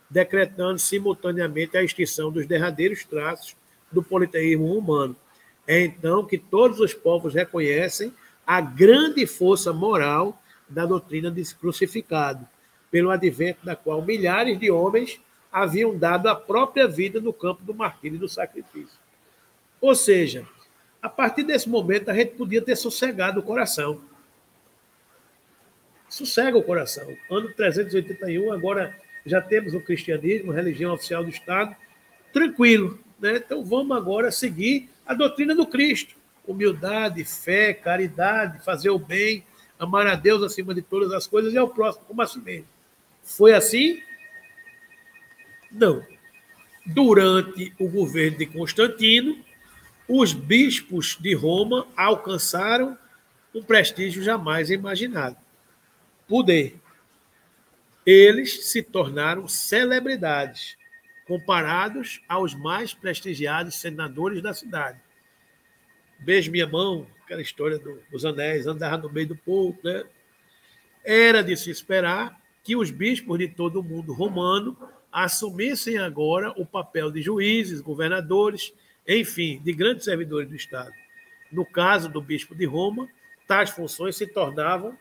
[SPEAKER 1] decretando simultaneamente a extinção dos derradeiros traços do politeísmo humano. É então que todos os povos reconhecem a grande força moral da doutrina de crucificado, pelo advento da qual milhares de homens haviam dado a própria vida no campo do martírio e do sacrifício. Ou seja, a partir desse momento a gente podia ter sossegado o coração. Sossega o coração. Ano 381, agora já temos o cristianismo, religião oficial do Estado, tranquilo, né? Então vamos agora seguir a doutrina do Cristo. Humildade, fé, caridade, fazer o bem, Amar a Deus acima de todas as coisas e ao próximo como a si mesmo. Foi assim? Não. Durante o governo de Constantino, os bispos de Roma alcançaram um prestígio jamais imaginado. Poder. Eles se tornaram celebridades, comparados aos mais prestigiados senadores da cidade. Beijo minha mão, aquela história dos anéis, andava no meio do povo, né? Era de se esperar que os bispos de todo o mundo romano assumissem agora o papel de juízes, governadores, enfim, de grandes servidores do Estado. No caso do bispo de Roma, tais funções se tornavam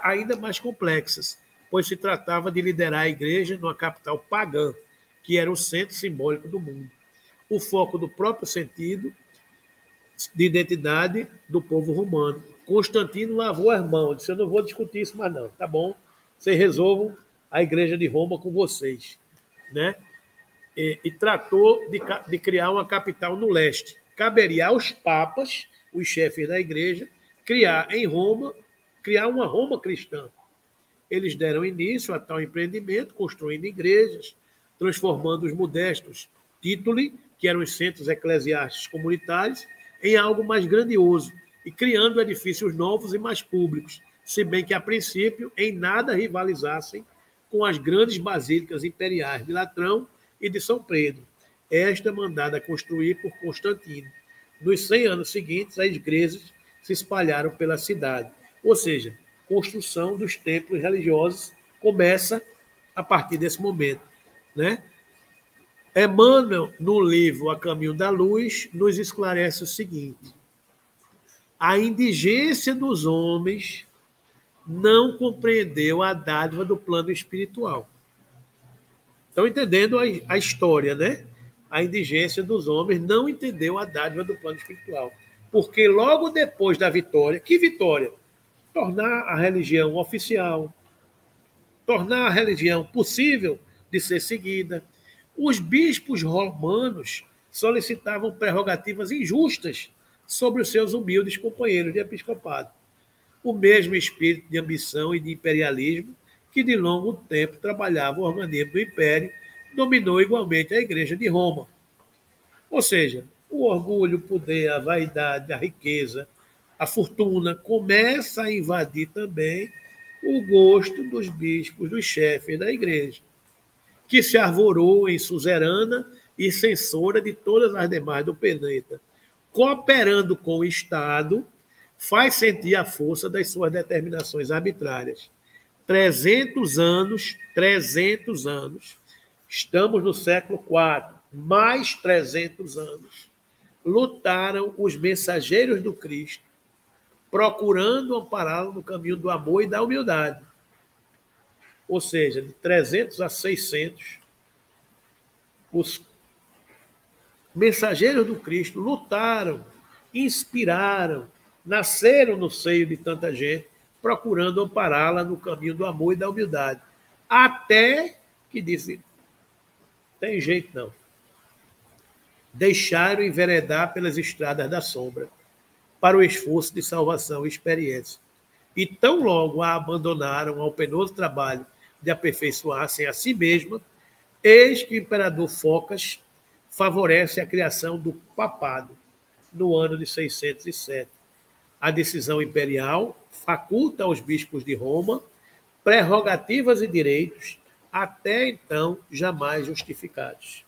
[SPEAKER 1] ainda mais complexas, pois se tratava de liderar a igreja numa capital pagã, que era o centro simbólico do mundo. O foco do próprio sentido de identidade do povo romano. Constantino lavou as mãos, disse: eu não vou discutir isso mais não, tá bom? Vocês resolvam a igreja de Roma com vocês, né? E tratou de criar uma capital no leste. Caberia aos papas, os chefes da igreja, criar uma Roma cristã. Eles deram início a tal empreendimento, construindo igrejas, transformando os modestos tituli, que eram os centros eclesiásticos comunitários, em algo mais grandioso e criando edifícios novos e mais públicos, se bem que, a princípio, em nada rivalizassem com as grandes basílicas imperiais de Latrão e de São Pedro, esta mandada construir por Constantino. Nos 100 anos seguintes, as igrejas se espalharam pela cidade, ou seja, a construção dos templos religiosos começa a partir desse momento, né? Emmanuel, no livro A Caminho da Luz, nos esclarece o seguinte: a indigência dos homens não compreendeu a dádiva do plano espiritual. Estão entendendo a história, né? A indigência dos homens não entendeu a dádiva do plano espiritual. Porque logo depois da vitória, que vitória? Tornar a religião oficial, tornar a religião possível de ser seguida. Os bispos romanos solicitavam prerrogativas injustas sobre os seus humildes companheiros de episcopado. O mesmo espírito de ambição e de imperialismo que de longo tempo trabalhava o organismo do império dominou igualmente a Igreja de Roma. Ou seja, o orgulho, o poder, a vaidade, a riqueza, a fortuna começa a invadir também o gosto dos bispos, dos chefes da Igreja, que se arvorou em suzerana e censora de todas as demais do planeta. Cooperando com o Estado, faz sentir a força das suas determinações arbitrárias. 300 anos, estamos no século IV, mais 300 anos, lutaram os mensageiros do Cristo, procurando ampará-lo no caminho do amor e da humildade. Ou seja, de 300 a 600, os mensageiros do Cristo lutaram, inspiraram, nasceram no seio de tanta gente, procurando ampará-la no caminho do amor e da humildade. Até que disse: tem jeito não. Deixaram enveredar pelas estradas da sombra, para o esforço de salvação e experiência. E tão logo a abandonaram ao penoso trabalho de aperfeiçoar-se a si mesma, eis que o imperador Focas favorece a criação do papado no ano de 607. A decisão imperial faculta aos bispos de Roma prerrogativas e direitos até então jamais justificados.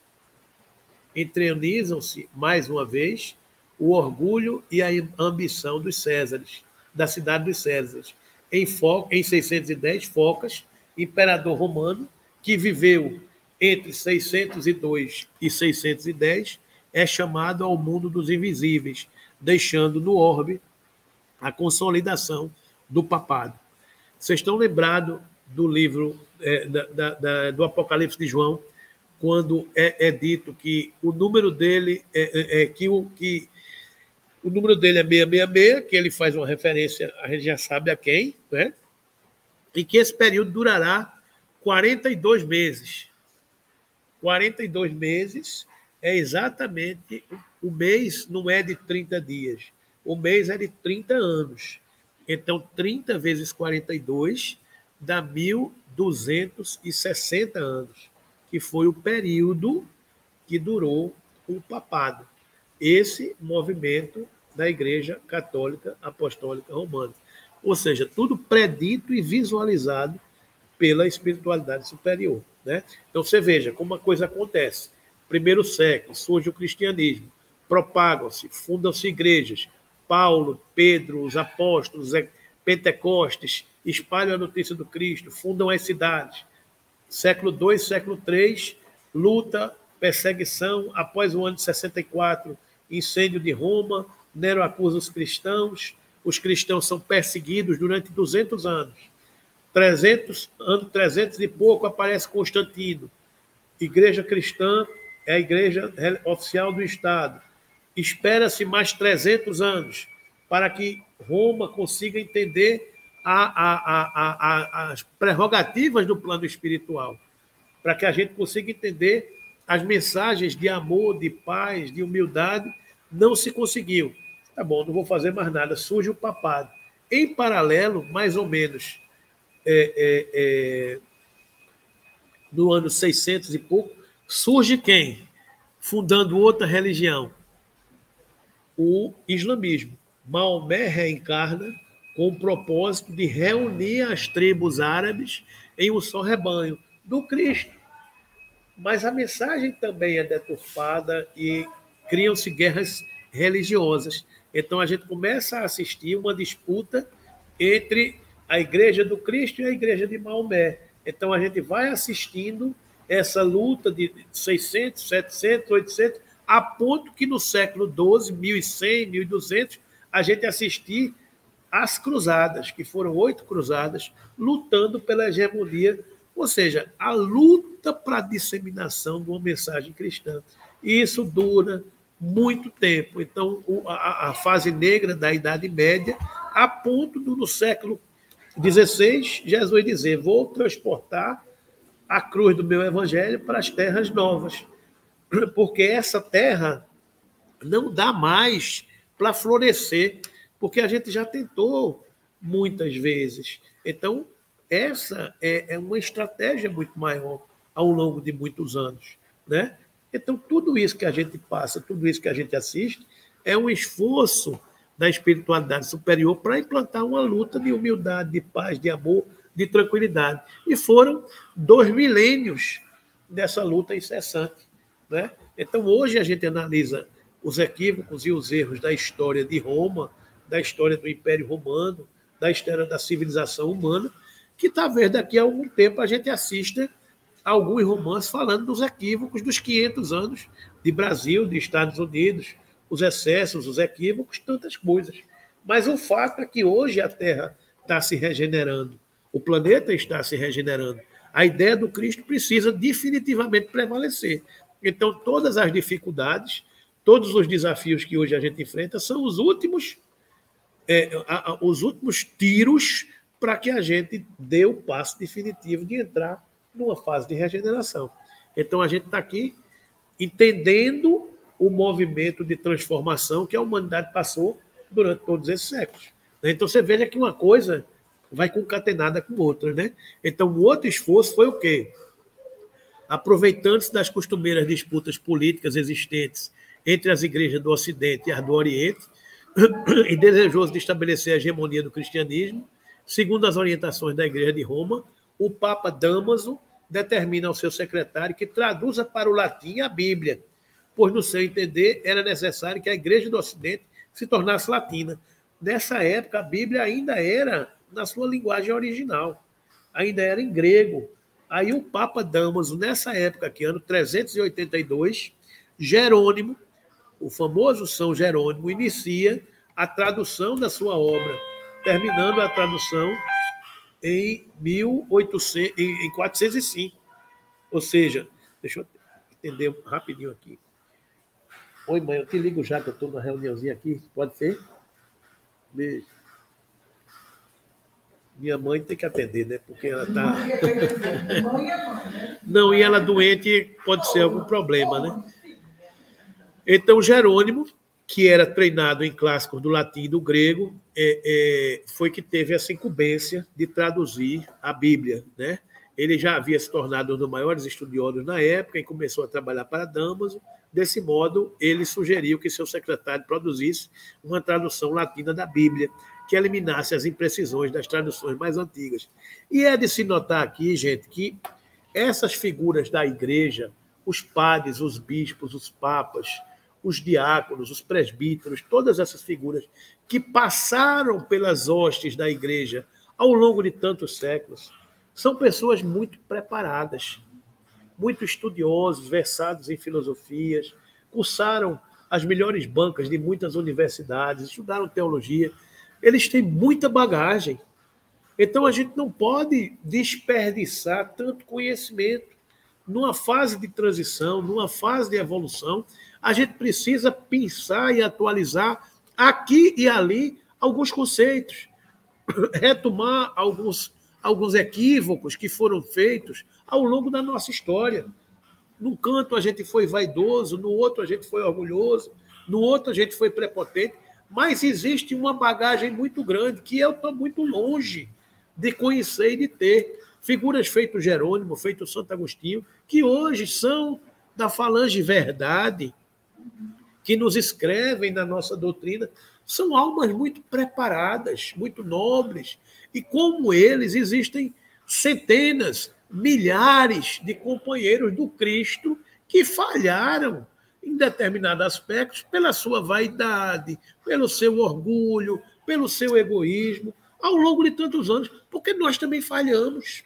[SPEAKER 1] Entronizam-se, mais uma vez, o orgulho e a ambição dos Césares, da cidade dos Césares. Em 610, Focas, imperador romano, que viveu entre 602 e 610, é chamado ao mundo dos invisíveis, deixando no orbe a consolidação do papado. Vocês estão lembrados do livro do Apocalipse de João, quando é dito que o número dele o número dele é 666, que ele faz uma referência, a gente já sabe a quem, né? E que esse período durará 42 meses. 42 meses é exatamente, o mês não é de 30 dias, o mês é de 30 anos. Então, 30 vezes 42 dá 1.260 anos, que foi o período que durou o papado. Esse movimento da Igreja Católica Apostólica Romana. Ou seja, tudo predito e visualizado pela espiritualidade superior. Né? Então, você veja como a coisa acontece. Primeiro século, surge o cristianismo, propagam-se, fundam-se igrejas. Paulo, Pedro, os apóstolos, Pentecostes, espalham a notícia do Cristo, fundam as cidades. Século II, século III, luta, perseguição. Após o ano de 64, incêndio de Roma, Nero acusa os cristãos são perseguidos durante 200 anos. 300 e pouco, aparece Constantino. Igreja cristã é a igreja oficial do Estado. Espera-se mais 300 anos para que Roma consiga entender as prerrogativas do plano espiritual, para que a gente consiga entender as mensagens de amor, de paz, de humildade. Não se conseguiu. Tá bom, não vou fazer mais nada. Surge o papado. Em paralelo, mais ou menos, no ano 600 e pouco, surge quem? Fundando outra religião, o islamismo. Maomé reencarna com o propósito de reunir as tribos árabes em um só rebanho do Cristo. Mas a mensagem também é deturpada e criam-se guerras religiosas. Então a gente começa a assistir uma disputa entre a Igreja do Cristo e a Igreja de Maomé. Então a gente vai assistindo essa luta de 600, 700, 800, a ponto que no século XII, 1100, 1200, a gente assistir às cruzadas, que foram 8 cruzadas, lutando pela hegemonia, ou seja, a luta para a disseminação de uma mensagem cristã. E isso dura muito tempo. Então, a fase negra da Idade Média, a ponto do, no século XVI, Jesus dizer: vou transportar a cruz do meu evangelho para as terras novas, porque essa terra não dá mais para florescer, porque a gente já tentou muitas vezes. Então, essa é uma estratégia muito maior ao longo de muitos anos, né? Então, tudo isso que a gente passa, tudo isso que a gente assiste, é um esforço da espiritualidade superior para implantar uma luta de humildade, de paz, de amor, de tranquilidade. E foram 2 milênios dessa luta incessante, né? Então, hoje a gente analisa os equívocos e os erros da história de Roma, da história do Império Romano, da história da civilização humana, que talvez daqui a algum tempo a gente assista alguns romances falando dos equívocos dos 500 anos de Brasil, de Estados Unidos, os excessos, os equívocos, tantas coisas. Mas o fato é que hoje a Terra está se regenerando, o planeta está se regenerando. A ideia do Cristo precisa definitivamente prevalecer. Então, todas as dificuldades, todos os desafios que hoje a gente enfrenta são os últimos tiros para que a gente dê o passo definitivo de entrar numa fase de regeneração. Então, a gente está aqui entendendo o movimento de transformação que a humanidade passou durante todos esses séculos. Então, você veja que uma coisa vai concatenada com outra, né? Então, o outro esforço foi o quê? Aproveitando-se das costumeiras disputas políticas existentes entre as igrejas do Ocidente e as do Oriente, e desejoso de estabelecer a hegemonia do cristianismo, segundo as orientações da Igreja de Roma, o Papa Dámaso determina ao seu secretário que traduza para o latim a Bíblia, pois, no seu entender, era necessário que a Igreja do Ocidente se tornasse latina. Nessa época, a Bíblia ainda era na sua linguagem original, ainda era em grego. Aí o Papa Dámaso, nessa época aqui, ano 382, Jerônimo, o famoso São Jerônimo, inicia a tradução da sua obra, terminando a tradução em 405. Ou seja, deixa eu entender rapidinho aqui. Oi, mãe, eu te ligo já que eu estou na reuniãozinha aqui. Pode ser? Beijo. Minha mãe tem que atender, né? Porque ela está... Não, e ela doente, pode ser algum problema, né? Então, Jerônimo que era treinado em clássicos do latim e do grego, foi que teve essa incumbência de traduzir a Bíblia, né? Ele já havia se tornado um dos maiores estudiosos na época e começou a trabalhar para Damaso. Desse modo, ele sugeriu que seu secretário produzisse uma tradução latina da Bíblia, que eliminasse as imprecisões das traduções mais antigas. E é de se notar aqui, gente, que essas figuras da igreja, os padres, os bispos, os papas, os diáconos, os presbíteros, todas essas figuras que passaram pelas hostes da igreja ao longo de tantos séculos, são pessoas muito preparadas, muito estudiosos, versados em filosofias, cursaram as melhores bancas de muitas universidades, estudaram teologia. Eles têm muita bagagem. Então, a gente não pode desperdiçar tanto conhecimento. Numa fase de transição, numa fase de evolução, a gente precisa pensar e atualizar aqui e ali alguns conceitos, retomar alguns equívocos que foram feitos ao longo da nossa história. Num canto a gente foi vaidoso, no outro a gente foi orgulhoso, no outro a gente foi prepotente, mas existe uma bagagem muito grande que eu estou muito longe de conhecer e de ter. Figuras feito Jerônimo, feito Santo Agostinho, que hoje são da falange verdade, que nos escrevem na nossa doutrina, são almas muito preparadas, muito nobres, e como eles existem centenas, milhares de companheiros do Cristo que falharam em determinados aspectos pela sua vaidade, pelo seu orgulho, pelo seu egoísmo, ao longo de tantos anos, porque nós também falhamos.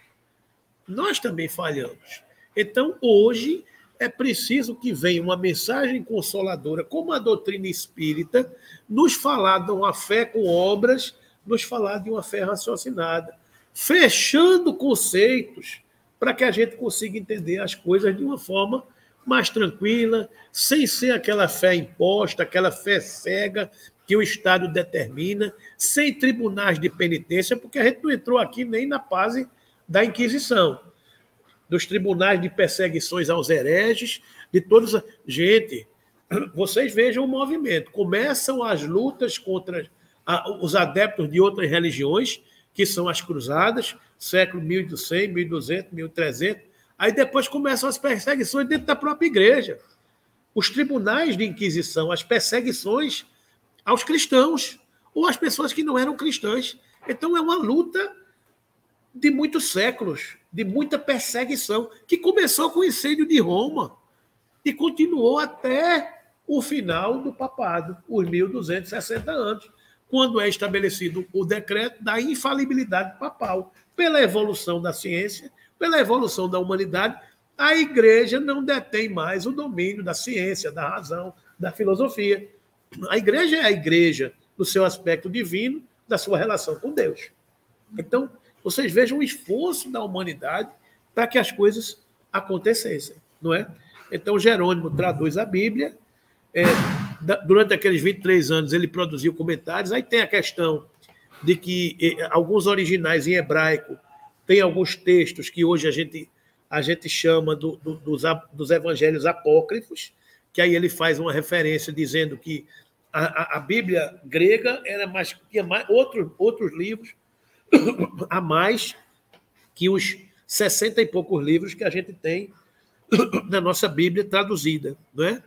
[SPEAKER 1] Nós também falhamos. Então, hoje, é preciso que venha uma mensagem consoladora, como a doutrina espírita, nos falar de uma fé com obras, nos falar de uma fé raciocinada, fechando conceitos para que a gente consiga entender as coisas de uma forma mais tranquila, sem ser aquela fé imposta, aquela fé cega que o Estado determina, sem tribunais de penitência, porque a gente não entrou aqui nem na fase da Inquisição, dos tribunais de perseguições aos hereges, de todos. Gente, vocês vejam o movimento. Começam as lutas contra os adeptos de outras religiões, que são as cruzadas, século 1100, 1200, 1300. Aí depois começam as perseguições dentro da própria igreja. Os tribunais de Inquisição, as perseguições aos cristãos, ou às pessoas que não eram cristãs. Então é uma luta de muitos séculos, de muita perseguição, que começou com o incêndio de Roma e continuou até o final do papado, os 1260 anos, quando é estabelecido o decreto da infalibilidade papal. Pela evolução da ciência, pela evolução da humanidade, a igreja não detém mais o domínio da ciência, da razão, da filosofia. A igreja é a igreja no seu aspecto divino, da sua relação com Deus. Então, vocês vejam o esforço da humanidade para que as coisas acontecessem, não é? Então, Jerônimo traduz a Bíblia. Durante aqueles 23 anos, ele produziu comentários. Aí tem a questão de que alguns originais em hebraico têm alguns textos que hoje a gente chama dos evangelhos apócrifos, que aí ele faz uma referência dizendo que a Bíblia grega tinha mais outros livros a mais que os 60 e poucos livros que a gente tem na nossa Bíblia traduzida, não é?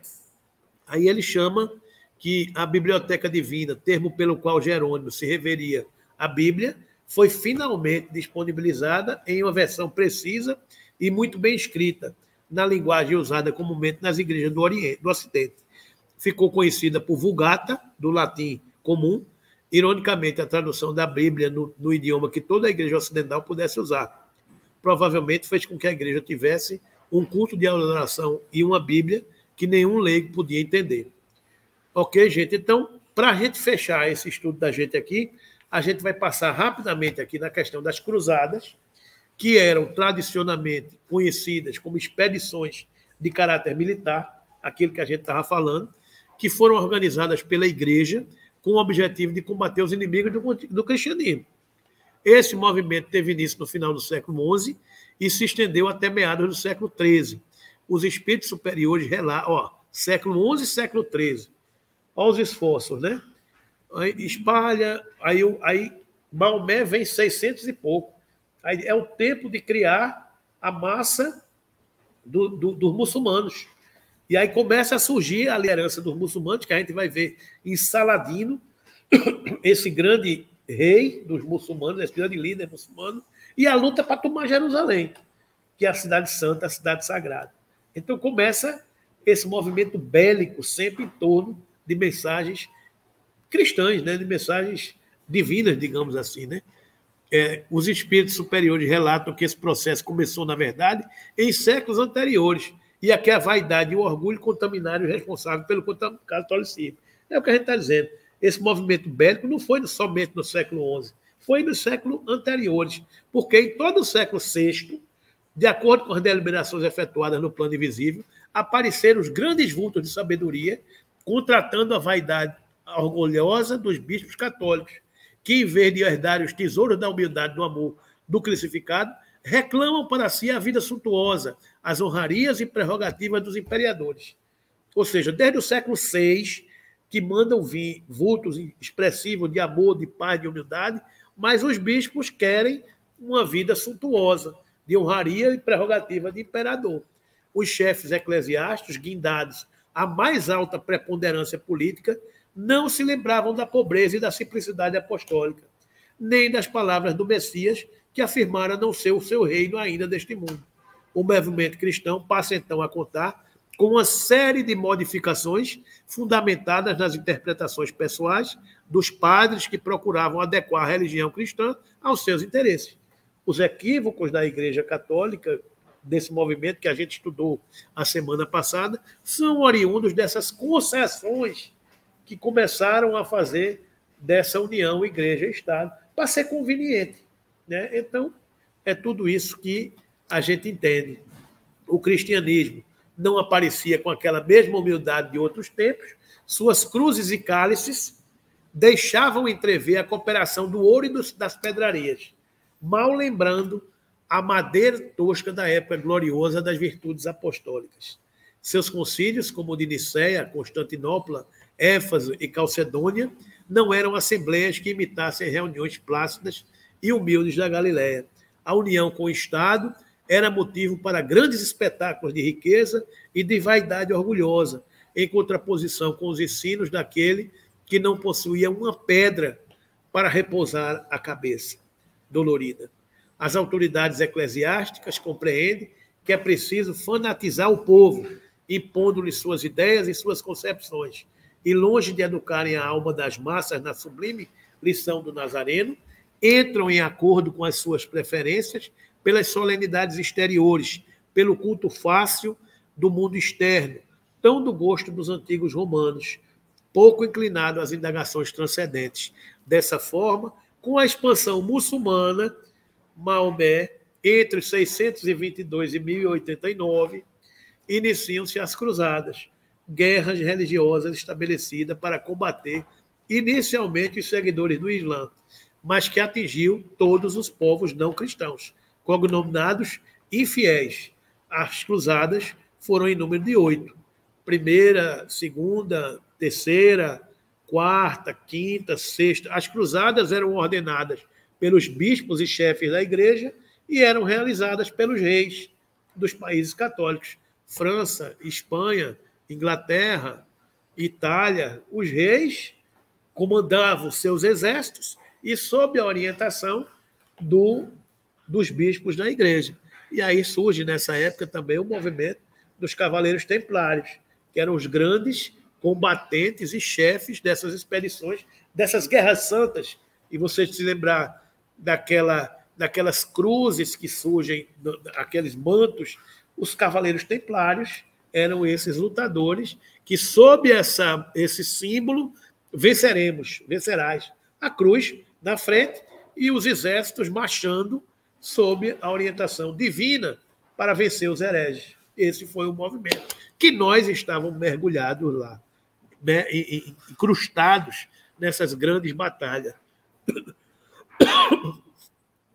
[SPEAKER 1] Aí ele chama que a Biblioteca Divina, termo pelo qual Jerônimo se referia à Bíblia, foi finalmente disponibilizada em uma versão precisa e muito bem escrita, na linguagem usada comumente nas igrejas do Ocidente. Ficou conhecida por Vulgata, do latim comum, ironicamente, a tradução da Bíblia no idioma que toda a igreja ocidental pudesse usar. Provavelmente fez com que a igreja tivesse um culto de adoração e uma Bíblia que nenhum leigo podia entender. Ok, gente? Então, para a gente fechar esse estudo da gente aqui, a gente vai passar rapidamente aqui na questão das cruzadas, que eram tradicionalmente conhecidas como expedições de caráter militar, aquilo que a gente estava falando, que foram organizadas pela igreja com o objetivo de combater os inimigos do cristianismo. Esse movimento teve início no final do século XI e se estendeu até meados do século XIII. Os espíritos superiores relatam, século XI e século XIII. Olha os esforços, né? Aí espalha, aí Maomé vem 600 e pouco. Aí é o tempo de criar a massa dos muçulmanos. E aí começa a surgir a liderança dos muçulmanos, que a gente vai ver em Saladino, esse grande rei dos muçulmanos, esse grande líder muçulmano, e a luta para tomar Jerusalém, que é a cidade santa, a cidade sagrada. Então começa esse movimento bélico sempre em torno de mensagens cristãs, né? De mensagens divinas, digamos assim, né? Os espíritos superiores relatam que esse processo começou, na verdade, em séculos anteriores, e aqui a vaidade e o orgulho contaminaram o responsável pelo catolicismo. É o que a gente está dizendo. Esse movimento bélico não foi somente no século XI, foi nos séculos anteriores, porque em todo o século VI, de acordo com as deliberações efetuadas no plano invisível, apareceram os grandes vultos de sabedoria, contratando a vaidade orgulhosa dos bispos católicos, que, em vez de herdar os tesouros da humildade, do amor, do crucificado, reclamam para si a vida suntuosa, as honrarias e prerrogativas dos imperadores. Ou seja, desde o século VI, que mandam vir vultos expressivos de amor, de paz, de humildade, mas os bispos querem uma vida suntuosa, de honraria e prerrogativa de imperador. Os chefes eclesiásticos, guindados à mais alta preponderância política, não se lembravam da pobreza e da simplicidade apostólica, nem das palavras do Messias, que afirmara não ser o seu reino ainda deste mundo. O movimento cristão passa então a contar com uma série de modificações fundamentadas nas interpretações pessoais dos padres que procuravam adequar a religião cristã aos seus interesses. Os equívocos da Igreja Católica, desse movimento que a gente estudou a semana passada, são oriundos dessas concessões que começaram a fazer dessa união Igreja e Estado, para ser conveniente, né? Então, é tudo isso que a gente entende. O cristianismo não aparecia com aquela mesma humildade de outros tempos, suas cruzes e cálices deixavam entrever a cooperação do ouro e das pedrarias, mal lembrando a madeira tosca da época gloriosa das virtudes apostólicas. Seus concílios, como o de Nicéia, Constantinopla, Éfeso e Calcedônia, não eram assembleias que imitassem reuniões plácidas e humildes da Galiléia. A união com o Estado era motivo para grandes espetáculos de riqueza e de vaidade orgulhosa, em contraposição com os ensinos daquele que não possuía uma pedra para repousar a cabeça dolorida. As autoridades eclesiásticas compreendem que é preciso fanatizar o povo, impondo-lhe suas ideias e suas concepções, e longe de educarem a alma das massas na sublime lição do Nazareno, entram em acordo com as suas preferências pelas solenidades exteriores, pelo culto fácil do mundo externo, tão do gosto dos antigos romanos, pouco inclinado às indagações transcendentes. Dessa forma, com a expansão muçulmana, Maomé, entre 622 e 1089, iniciam-se as cruzadas, guerras religiosas estabelecidas para combater inicialmente os seguidores do Islã, mas que atingiu todos os povos não cristãos, cognominados infiéis. As cruzadas foram em número de 8. Primeira, segunda, terceira, quarta, quinta, sexta. As cruzadas eram ordenadas pelos bispos e chefes da igreja e eram realizadas pelos reis dos países católicos. França, Espanha, Inglaterra, Itália. Os reis comandavam seus exércitos e sob a orientação dos bispos da igreja. E aí surge, nessa época, também o movimento dos Cavaleiros Templários, que eram os grandes combatentes e chefes dessas expedições, dessas guerras santas. E você se lembrar daquelas cruzes que surgem, aqueles mantos, os Cavaleiros Templários eram esses lutadores que, sob esse símbolo, vencerás. A cruz na frente e os exércitos marchando sob a orientação divina para vencer os hereges. Esse foi o movimento que nós estávamos mergulhados lá, né, incrustados nessas grandes batalhas.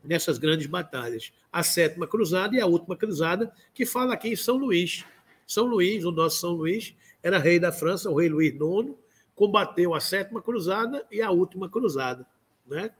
[SPEAKER 1] Nessas grandes batalhas. A 7ª Cruzada e a última Cruzada, que fala aqui em São Luís. São Luís, o nosso São Luís, era rei da França, o rei Luís IX, combateu a Sétima Cruzada e a Última Cruzada, né?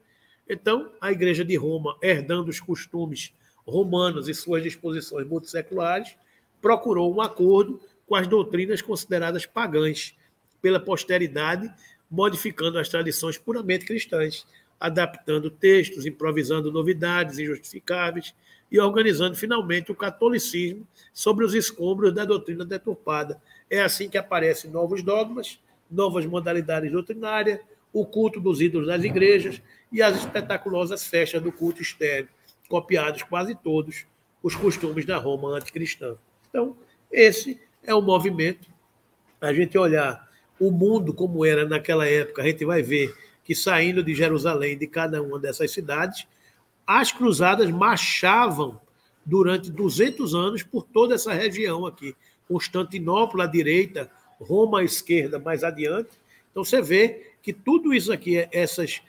[SPEAKER 1] Então, a Igreja de Roma, herdando os costumes romanos e suas disposições multisseculares, procurou um acordo com as doutrinas consideradas pagãs pela posteridade, modificando as tradições puramente cristãs, adaptando textos, improvisando novidades injustificáveis e organizando finalmente o catolicismo sobre os escombros da doutrina deturpada. É assim que aparecem novos dogmas, novas modalidades doutrinárias, o culto dos ídolos das igrejas e as espetaculosas festas do culto externo, copiados quase todos os costumes da Roma anticristã. Então, esse é o movimento. A gente olhar o mundo como era naquela época, a gente vai ver que saindo de Jerusalém, de cada uma dessas cidades, as cruzadas marchavam durante 200 anos por toda essa região aqui. Constantinopla à direita, Roma à esquerda, mais adiante. Então, você vê que tudo isso aqui, essas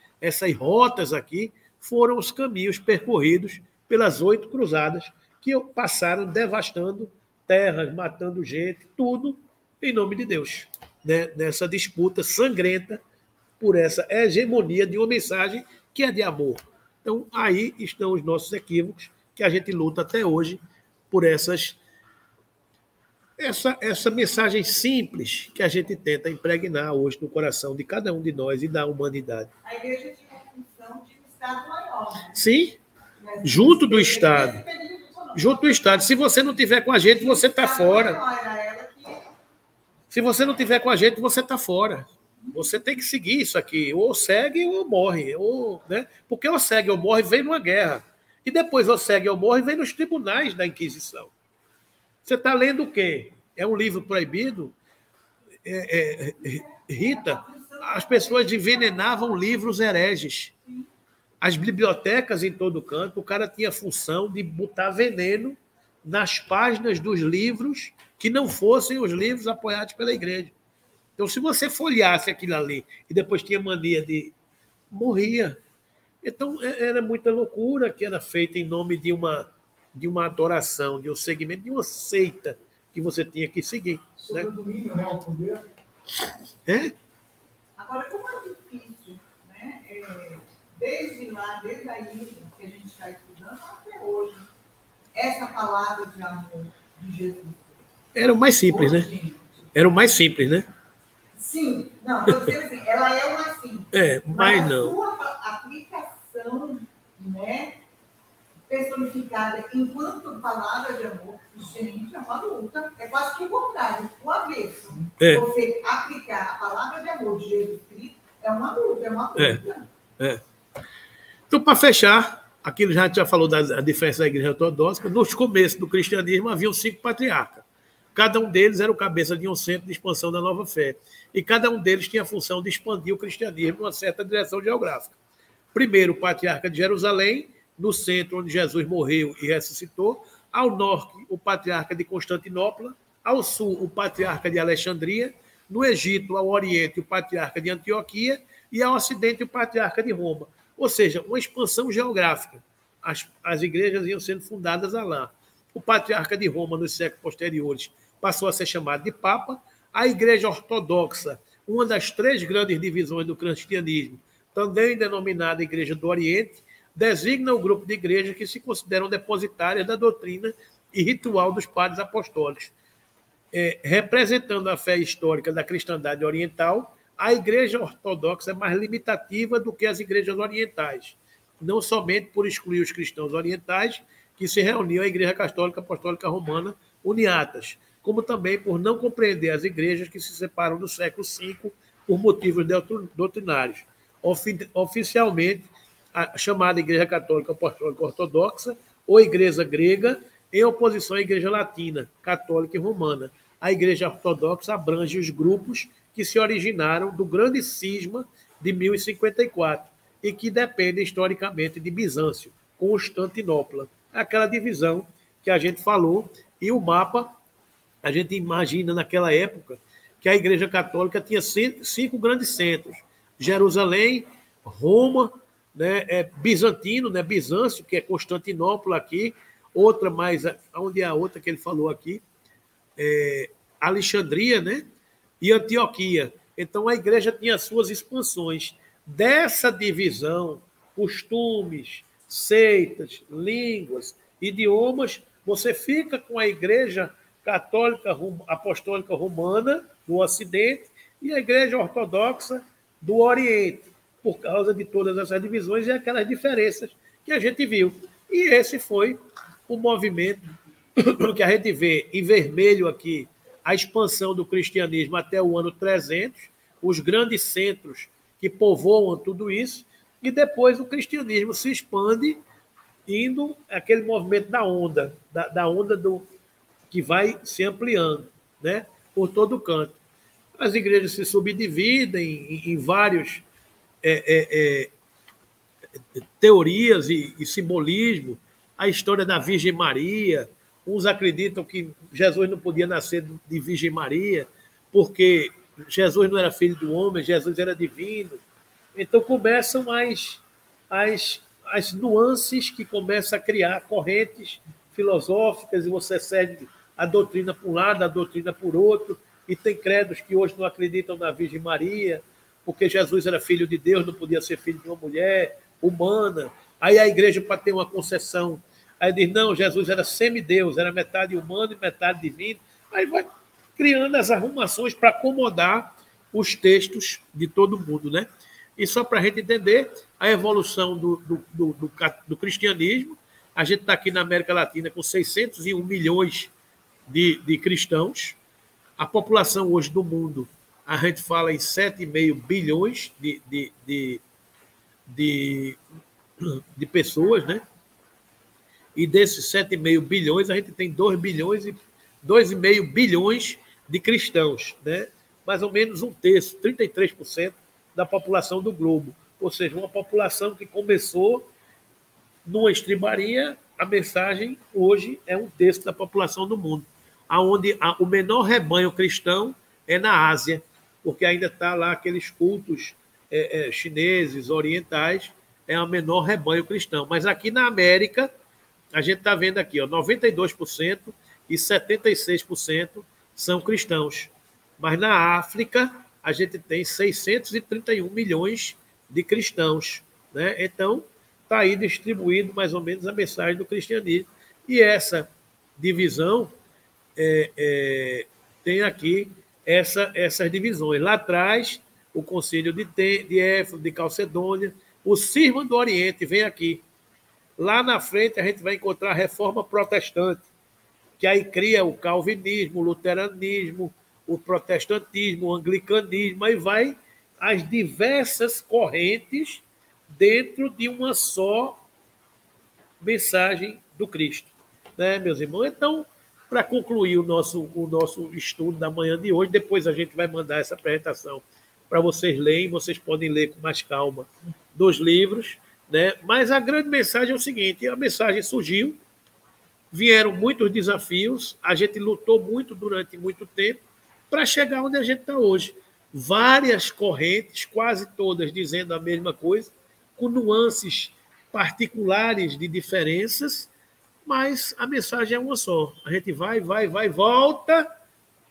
[SPEAKER 1] rotas aqui, foram os caminhos percorridos pelas 8 cruzadas, que passaram devastando terras, matando gente, tudo em nome de Deus, né? Nessa disputa sangrenta por essa hegemonia de uma mensagem que é de amor. Então, aí estão os nossos equívocos, que a gente luta até hoje por essa mensagem simples que a gente tenta impregnar hoje no coração de cada um de nós e da humanidade.
[SPEAKER 2] A igreja tinha a função de um Estado maior. Né?
[SPEAKER 1] Sim, junto do Estado. Junto do Estado. Se você não tiver com a gente, você está fora. Se você não tiver com a gente, você está fora. Você tem que seguir isso aqui. Ou segue ou morre. Né? Porque ou segue ou morre, vem numa guerra. E depois ou segue ou morre, vem nos tribunais da Inquisição. Você está lendo o quê? É um livro proibido? Rita, as pessoas envenenavam livros hereges. As bibliotecas em todo canto, o cara tinha a função de botar veneno nas páginas dos livros que não fossem os livros apoiados pela igreja. Então, se você folheasse aquilo ali e depois tinha mania de... morria. Então, era muita loucura que era feita em nome de uma adoração, de um segmento, de uma seita que você tinha que seguir.
[SPEAKER 3] Sobre o domínio, né, o poder.
[SPEAKER 2] Agora, como é difícil, né? Desde aí que a gente está estudando até hoje, essa palavra de amor de Jesus.
[SPEAKER 1] Era o mais simples, né? Era o mais simples, né?
[SPEAKER 2] Sim, não, estou dizendo assim, ela é uma simples.
[SPEAKER 1] Mas não.
[SPEAKER 2] A sua aplicação, né, personificada enquanto palavra de amor, gente, é uma luta, é quase que o contrário, o avesso. Você aplicar a palavra de amor de Jesus Cristo é uma luta, é uma luta.
[SPEAKER 1] Então, para fechar, aquilo já a gente já falou da diferença da igreja ortodoxa. Nos começos do cristianismo haviam 5 patriarcas. Cada um deles era o cabeça de um centro de expansão da nova fé. E cada um deles tinha a função de expandir o cristianismo em uma certa direção geográfica. Primeiro, o patriarca de Jerusalém, no centro onde Jesus morreu e ressuscitou. Ao norte, o patriarca de Constantinopla. Ao sul, o patriarca de Alexandria. No Egito, ao oriente, o patriarca de Antioquia. E ao ocidente, o patriarca de Roma. Ou seja, uma expansão geográfica. As igrejas iam sendo fundadas lá. O patriarca de Roma, nos séculos posteriores, passou a ser chamado de Papa. A Igreja Ortodoxa, uma das 3 grandes divisões do cristianismo, também denominada Igreja do Oriente, designa o grupo de igrejas que se consideram depositárias da doutrina e ritual dos padres apostólicos. Representando a fé histórica da cristandade oriental, a Igreja Ortodoxa é mais limitativa do que as igrejas orientais, não somente por excluir os cristãos orientais, que se reuniam à Igreja Católica Apostólica Romana, Uniatas, como também por não compreender as igrejas que se separam do século V por motivos doutrinários. Oficialmente, a chamada Igreja Católica Apostólica Ortodoxa ou Igreja Grega, em oposição à Igreja Latina, Católica e Romana. A Igreja Ortodoxa abrange os grupos que se originaram do grande cisma de 1054 e que dependem historicamente de Bizâncio, Constantinopla. Aquela divisão que a gente falou, e o mapa, a gente imagina naquela época que a Igreja Católica tinha 5 grandes centros: Jerusalém, Roma, né, Bizantino, né, Bizâncio, que é Constantinopla aqui, outra mais, onde é a outra que ele falou aqui, Alexandria, né, e Antioquia. Então, a igreja tinha suas expansões. Dessa divisão, costumes, seitas, línguas, idiomas, você fica com a igreja católica apostólica romana do Ocidente e a igreja ortodoxa do Oriente, por causa de todas essas divisões e aquelas diferenças que a gente viu. E esse foi o movimento que a gente vê em vermelho aqui, a expansão do cristianismo até o ano 300, os grandes centros que povoam tudo isso, e depois o cristianismo se expande, indo aquele movimento da onda, da onda que vai se ampliando, né, por todo o canto. As igrejas se subdividem em vários teorias e simbolismo, a história da Virgem Maria. Uns acreditam que Jesus não podia nascer de Virgem Maria, porque Jesus não era filho do homem, Jesus era divino. Então começam as nuances que começam a criar correntes filosóficas, e você segue a doutrina por um lado, a doutrina por outro, e tem credos que hoje não acreditam na Virgem Maria, porque Jesus era filho de Deus, não podia ser filho de uma mulher humana. Aí a igreja, para ter uma concessão, aí diz, não, Jesus era semideus, era metade humano e metade divino. Aí vai criando as arrumações para acomodar os textos de todo mundo, né? E só para a gente entender a evolução do cristianismo, a gente está aqui na América Latina com 601 milhões de cristãos. A população hoje do mundo, a gente fala em 7,5 bilhões de pessoas, né? E desses 7,5 bilhões, a gente tem 2,5 bilhões de cristãos, né? Mais ou menos um terço, 33% da população do globo. Ou seja, uma população que começou numa estribaria, a mensagem hoje é um terço da população do mundo, onde o menor rebanho cristão é na Ásia, porque ainda está lá aqueles cultos chineses, orientais, é o menor rebanho cristão. Mas aqui na América, a gente está vendo aqui, 92% e 76% são cristãos. Mas na África, a gente tem 631 milhões de cristãos, né? Então, está aí distribuído mais ou menos a mensagem do cristianismo. E essa divisão tem aqui essas divisões. Lá atrás, o Concílio de Éfeso, de Calcedônia, o Cisma do Oriente vem aqui. Lá na frente, a gente vai encontrar a Reforma Protestante, que aí cria o calvinismo, o luteranismo, o protestantismo, o anglicanismo, aí vai as diversas correntes dentro de uma só mensagem do Cristo, né, meus irmãos? Então, para concluir o nosso estudo da manhã de hoje, depois a gente vai mandar essa apresentação para vocês lerem, vocês podem ler com mais calma dos livros, né? Mas a grande mensagem é o seguinte: a mensagem surgiu, vieram muitos desafios, a gente lutou muito durante muito tempo para chegar onde a gente está hoje. Várias correntes, quase todas dizendo a mesma coisa, com nuances particulares de diferenças, mas a mensagem é uma só. A gente vai, volta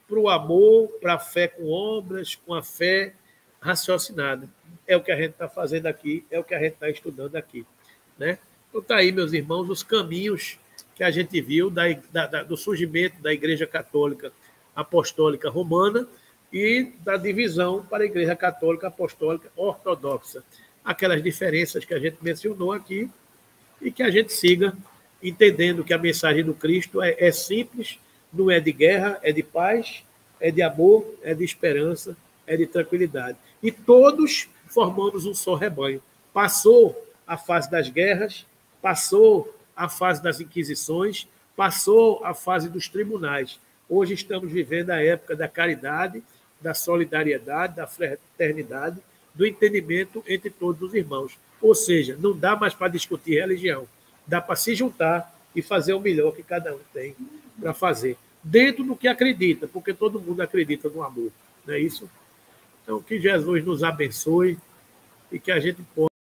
[SPEAKER 1] para o amor, para a fé com obras, com a fé raciocinada. É o que a gente está fazendo aqui, é o que a gente está estudando aqui, né? Então está aí, meus irmãos, os caminhos que a gente viu do surgimento da Igreja Católica Apostólica Romana e da divisão para a Igreja Católica Apostólica Ortodoxa. Aquelas diferenças que a gente mencionou aqui e que a gente siga entendendo que a mensagem do Cristo é simples, não é de guerra, é de paz, é de amor, é de esperança, é de tranquilidade. E todos formamos um só rebanho. Passou a fase das guerras, passou a fase das inquisições, passou a fase dos tribunais. Hoje estamos vivendo a época da caridade, da solidariedade, da fraternidade, do entendimento entre todos os irmãos. Ou seja, não dá mais para discutir religião, dá para se juntar e fazer o melhor que cada um tem para fazer, dentro do que acredita, porque todo mundo acredita no amor, não é isso? Então, que Jesus nos abençoe e que a gente possa